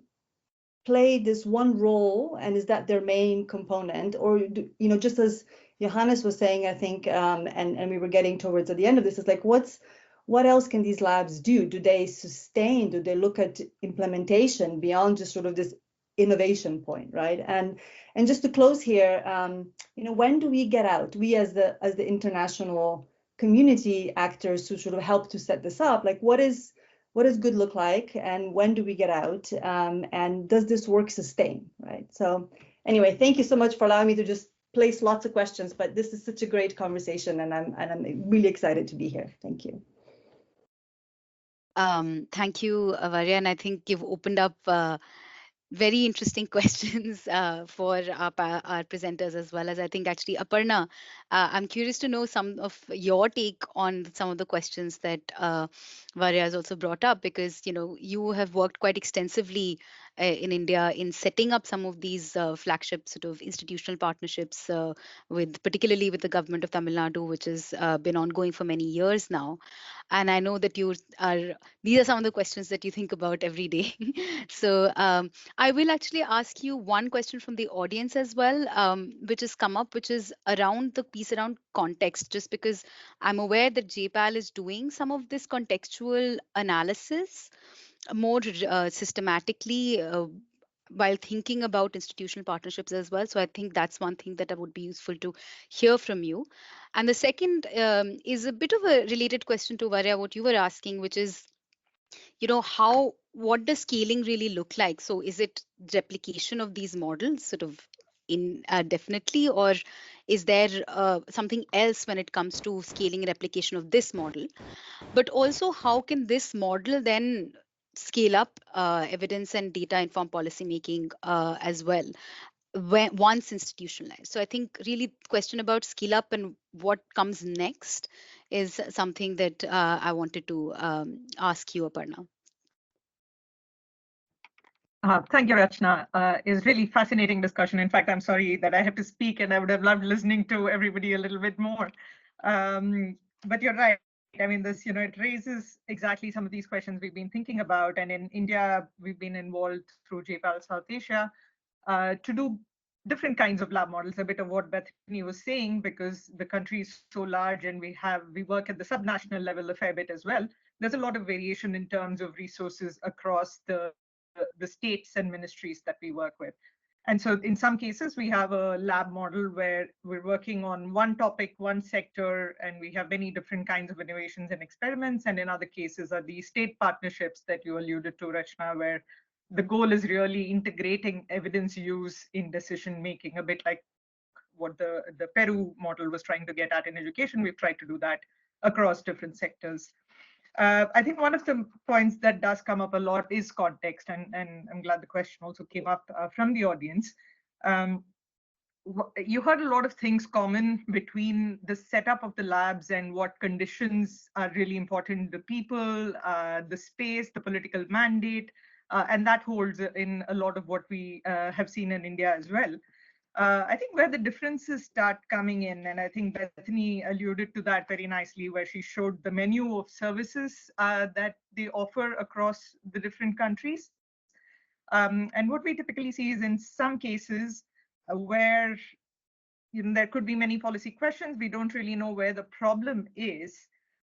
play this one role, and is that their main component? Or just as Johannes was saying, I think, and we were getting towards at the end of this, is like, what else can these labs do? Do they sustain? Do they look at implementation beyond just sort of this innovation point, right? And just to close here, when do we get out? We as the international community actors to sort of help to set this up. Like, what does good look like, and when do we get out, and does this work sustain, right? So anyway, thank you so much for allowing me to just place lots of questions, but this is such a great conversation, and I'm really excited to be here. Thank you. Thank you, Varya, and I think you've opened up very interesting questions for our presenters, as well as I think actually Aparna. I'm curious to know some of your take on some of the questions that Varya has also brought up, because you have worked quite extensively in India in setting up some of these flagship sort of institutional partnerships particularly with the government of Tamil Nadu, which has been ongoing for many years now. And I know that these are some of the questions that you think about every day. So I will actually ask you one question from the audience as well, which has come up, which is around the piece around context, just because I'm aware that JPAL is doing some of this contextual analysis more systematically while thinking about institutional partnerships as well. So I think that's one thing that would be useful to hear from you. And the second is a bit of a related question to Varya, what you were asking, which is, what does scaling really look like? So is it replication of these models sort of definitely, or is there something else when it comes to scaling and replication of this model? But also, how can this model then scale up evidence and data informed policy making as well once institutionalized? So I think really question about scale up and what comes next is something that I wanted to ask you, Aparna. Thank you, Rachna. It's really fascinating discussion. In fact, I'm sorry that I have to speak, and I would have loved listening to everybody a little bit more. But you're right. I mean, this, it raises exactly some of these questions we've been thinking about. And in India, we've been involved through JPAL South Asia to do different kinds of lab models, a bit of what Bethany was saying, because the country is so large and we work at the subnational level a fair bit as well. There's a lot of variation in terms of resources across the states and ministries that we work with. And so in some cases, we have a lab model where we're working on one topic, one sector, and we have many different kinds of innovations and experiments. And in other cases are the state partnerships that you alluded to, Rachna, where the goal is really integrating evidence use in decision making, a bit like what the Peru model was trying to get at in education. We've tried to do that across different sectors. I think one of the points that does come up a lot is context, and I'm glad the question also came up from the audience. You heard a lot of things common between the setup of the labs and what conditions are really important, the people, the space, the political mandate, and that holds in a lot of what we have seen in India as well. I think where the differences start coming in, and I think Bethany alluded to that very nicely, where she showed the menu of services that they offer across the different countries. And what we typically see is in some cases where there could be many policy questions, we don't really know where the problem is.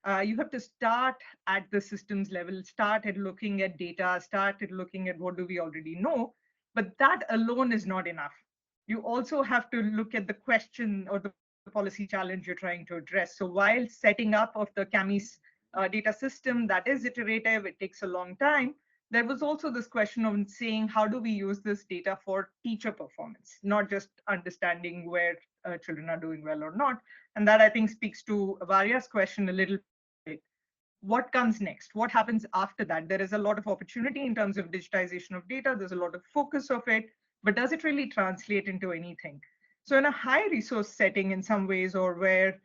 You have to start at the systems level, start at looking at data, start at looking at what do we already know, but that alone is not enough. You also have to look at the question or the policy challenge you're trying to address. So while setting up of the CAMIS data system, that is iterative, it takes a long time, there was also this question of saying, how do we use this data for teacher performance, not just understanding where children are doing well or not. And that, I think, speaks to Varya's question a little bit. What comes next? What happens after that? There is a lot of opportunity in terms of digitization of data. There's a lot of focus of it, but does it really translate into anything? So in a high resource setting in some ways, or where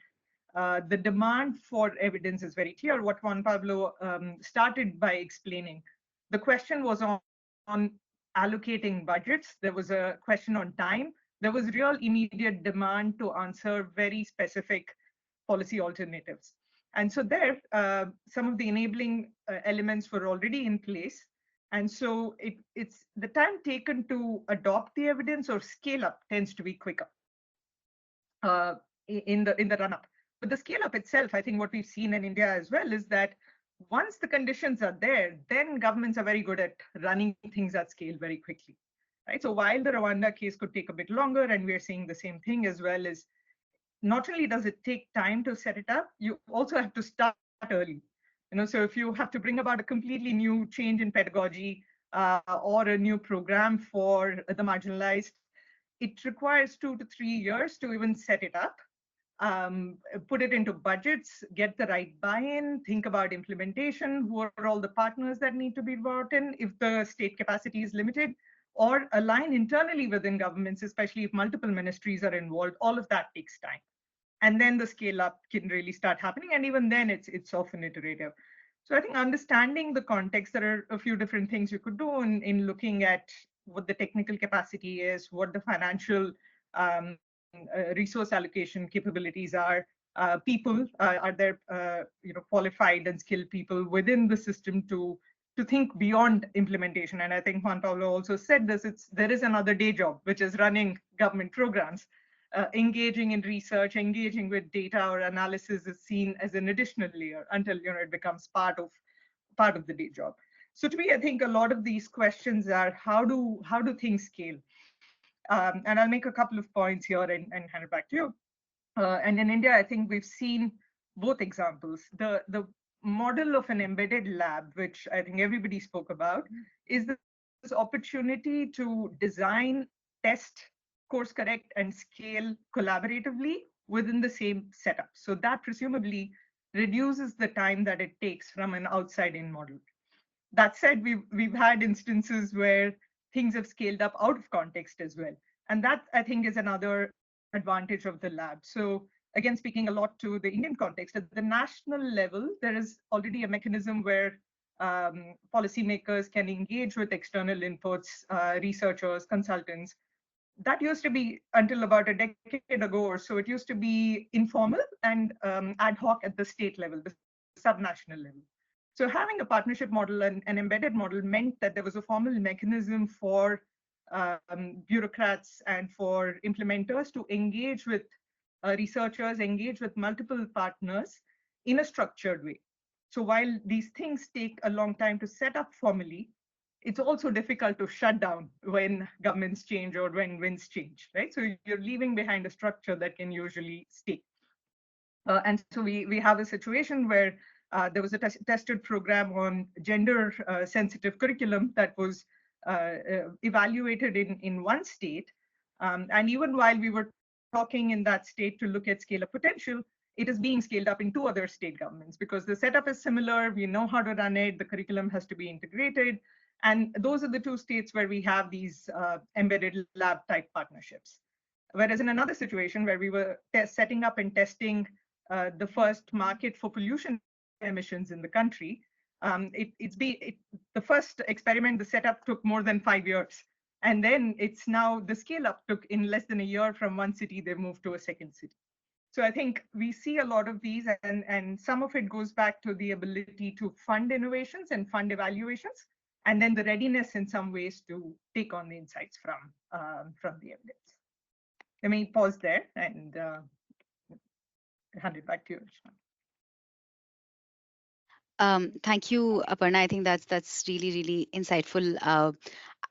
the demand for evidence is very clear, what Juan Pablo started by explaining, the question was on allocating budgets. There was a question on time. There was real immediate demand to answer very specific policy alternatives. And so there, some of the enabling elements were already in place. And so it's the time taken to adopt the evidence or scale up tends to be quicker in the run up. But the scale up itself, I think what we've seen in India as well is that once the conditions are there, then governments are very good at running things at scale very quickly. Right? So while the Rwanda case could take a bit longer, and we're seeing the same thing as well, is not only does it take time to set it up, you also have to start early. So if you have to bring about a completely new change in pedagogy or a new program for the marginalized, it requires 2 to 3 years to even set it up, put it into budgets, get the right buy-in, think about implementation, who are all the partners that need to be brought in if the state capacity is limited, or align internally within governments, especially if multiple ministries are involved. All of that takes time. And then the scale up can really start happening. And even then it's often iterative. So I think understanding the context, there are a few different things you could do in looking at what the technical capacity is, what the financial resource allocation capabilities are. People, are there qualified and skilled people within the system to think beyond implementation? And I think Juan Pablo also said this, there is another day job, which is running government programs. Engaging in research, engaging with data or analysis is seen as an additional layer until it becomes part of the day job. So to me, I think a lot of these questions are how do things scale? And I'll make a couple of points here and hand it back to you. And in India, I think we've seen both examples. The model of an embedded lab, which I think everybody spoke about, is this opportunity to design, test, course correct, and scale collaboratively within the same setup. So that presumably reduces the time that it takes from an outside-in model. That said, we've had instances where things have scaled up out of context as well. And that, I think, is another advantage of the lab. So again, speaking a lot to the Indian context, at the national level, there is already a mechanism where policymakers can engage with external inputs, researchers, consultants. That used to be, until about a decade ago or so, it used to be informal and ad hoc at the state level, the subnational level. So having a partnership model and an embedded model meant that there was a formal mechanism for bureaucrats and for implementers to engage with researchers, engage with multiple partners in a structured way. So while these things take a long time to set up formally, it's also difficult to shut down when governments change or when winds change, right? So you're leaving behind a structure that can usually stay. And so we have a situation where there was a tested program on gender sensitive curriculum that was evaluated in one state. And even while we were talking in that state to look at scale of potential, it is being scaled up in 2 other state governments because the setup is similar. We know how to run it. The curriculum has to be integrated. And those are the 2 states where we have these embedded lab type partnerships. Whereas in another situation where we were setting up and testing the first market for pollution emissions in the country, the first experiment, the setup took more than 5 years. And then it's now the scale up took in less than a year from one city, they moved to a second city. So I think we see a lot of these, and some of it goes back to the ability to fund innovations and fund evaluations, and then the readiness in some ways to take on the insights from the evidence. Let me pause there and hand it back to you, Rachna. Thank you, Aparna. I think that's really, really insightful.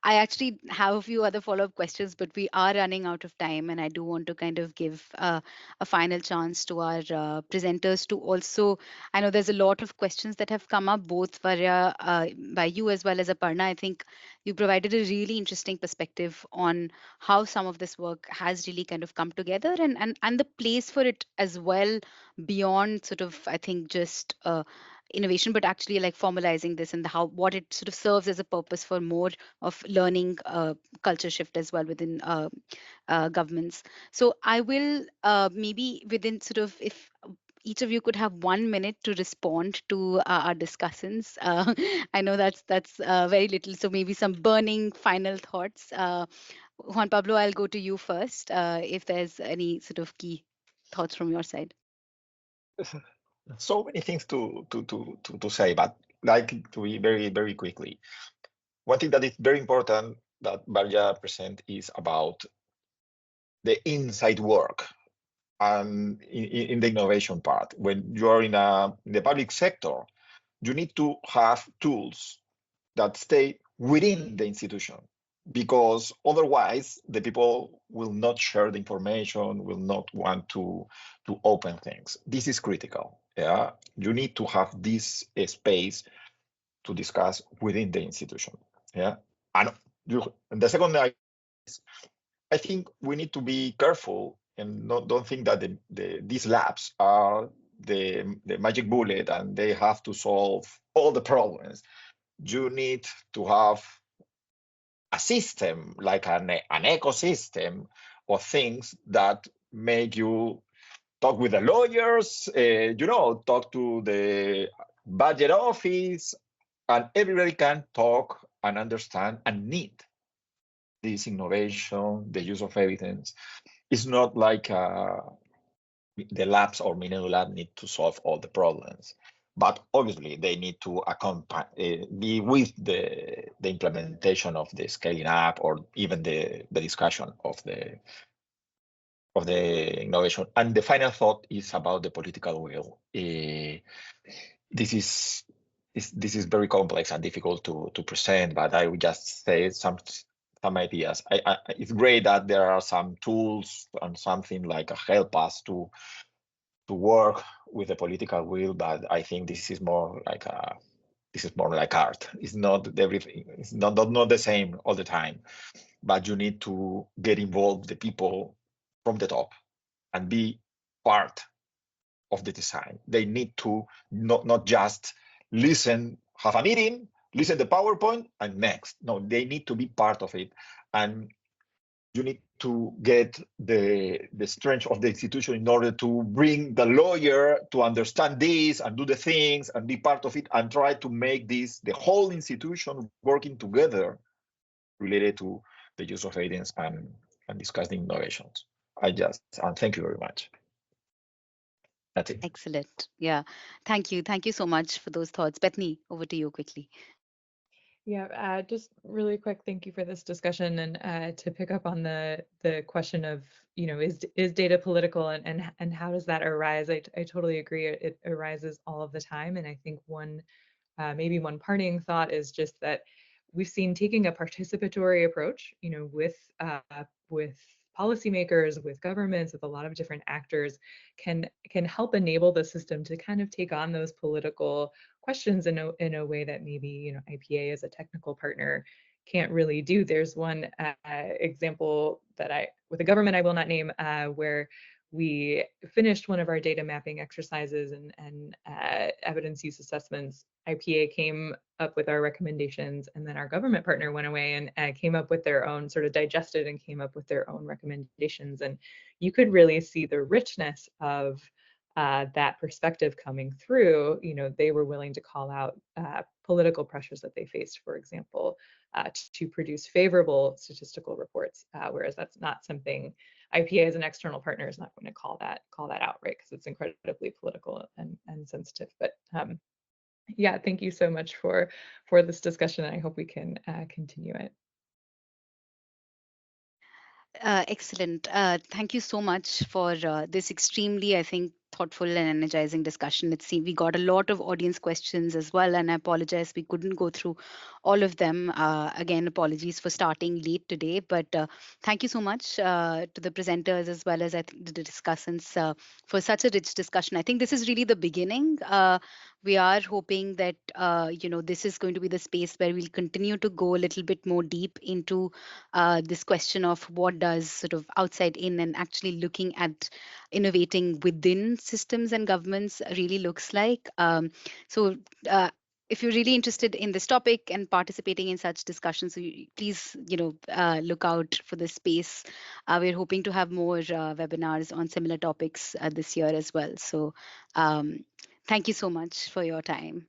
I actually have a few other follow-up questions, but we are running out of time, and I do want to kind of give a final chance to our presenters to also. I know there's a lot of questions that have come up both via by you as well as Aparna. I think you provided a really interesting perspective on how some of this work has really kind of come together, and the place for it as well beyond sort of, I think, just innovation, but actually like formalizing this and what it sort of serves as a purpose for more of learning culture shift as well within governments. So I will maybe within sort of, if each of you could have 1 minute to respond to our discussants. I know that's very little, so maybe some burning final thoughts. Juan Pablo, I'll go to you first. If there's any sort of key thoughts from your side. So many things to say, but like to be very, very quickly. One thing that is very important that Barja present is about the inside work and in the innovation part. When you are in the public sector, you need to have tools that stay within the institution. because otherwise the people will not share the information, will not want to open things. This is critical. Yeah, you need to have this space to discuss within the institution. Yeah, and the second, I think we need to be careful and don't think that these labs are the magic bullet and they have to solve all the problems. You need to have a system, like an ecosystem of things that make you talk with the lawyers, talk to the budget office, and everybody can talk and understand and need this innovation, the use of evidence. It's not like the labs or Minedu lab need to solve all the problems, but obviously they need to accompany, be with the implementation of the scaling up or even the discussion of the innovation. And the final thought is about the political will. This is very complex and difficult to present, but I would just say some ideas. It's great that there are some tools and something like help us to work with the political will, but I think this is more like art. It's not everything. It's not the same all the time, but you need to get involved the people from the top and be part of the design. They need to not just listen, have a meeting, listen to PowerPoint, and next. No, they need to be part of it, and you need to get the strength of the institution in order to bring the lawyer to understand this and do the things and be part of it and try to make this the whole institution working together related to the use of evidence and discuss the innovations. And thank you very much. That's it. Excellent. Yeah. Thank you. Thank you so much for those thoughts. Bethany, over to you quickly. Yeah, just really quick, thank you for this discussion. And to pick up on the question of, is data political and how does that arise? I totally agree. It arises all of the time. And I think maybe one parting thought is just that we've seen taking a participatory approach, with policymakers, with governments, with a lot of different actors can help enable the system to kind of take on those political questions in a way that maybe IPA as a technical partner can't really do. There's one example that with a government I will not name, where we finished one of our data mapping exercises and evidence use assessments. IPA came up with our recommendations, and then our government partner went away and came up with their own, sort of digested and came up with their own recommendations. And you could really see the richness of that perspective coming through. They were willing to call out political pressures that they faced, for example, to produce favorable statistical reports, whereas that's not something IPA as an external partner is not going to call that out, right? Because it's incredibly political and sensitive. But yeah, thank you so much for this discussion. I hope we can continue it. Excellent. Thank you so much for this extremely, I think, thoughtful and energizing discussion. We got a lot of audience questions as well, and I apologize we couldn't go through all of them. Again, apologies for starting late today, but thank you so much to the presenters as well as the discussants for such a rich discussion. I think this is really the beginning. We are hoping that this is going to be the space where we'll continue to go a little bit more deep into this question of what does sort of outside in and actually looking at innovating within systems and governments really looks like. So if you're really interested in this topic and participating in such discussions, please look out for this space. We're hoping to have more webinars on similar topics this year as well. So thank you so much for your time.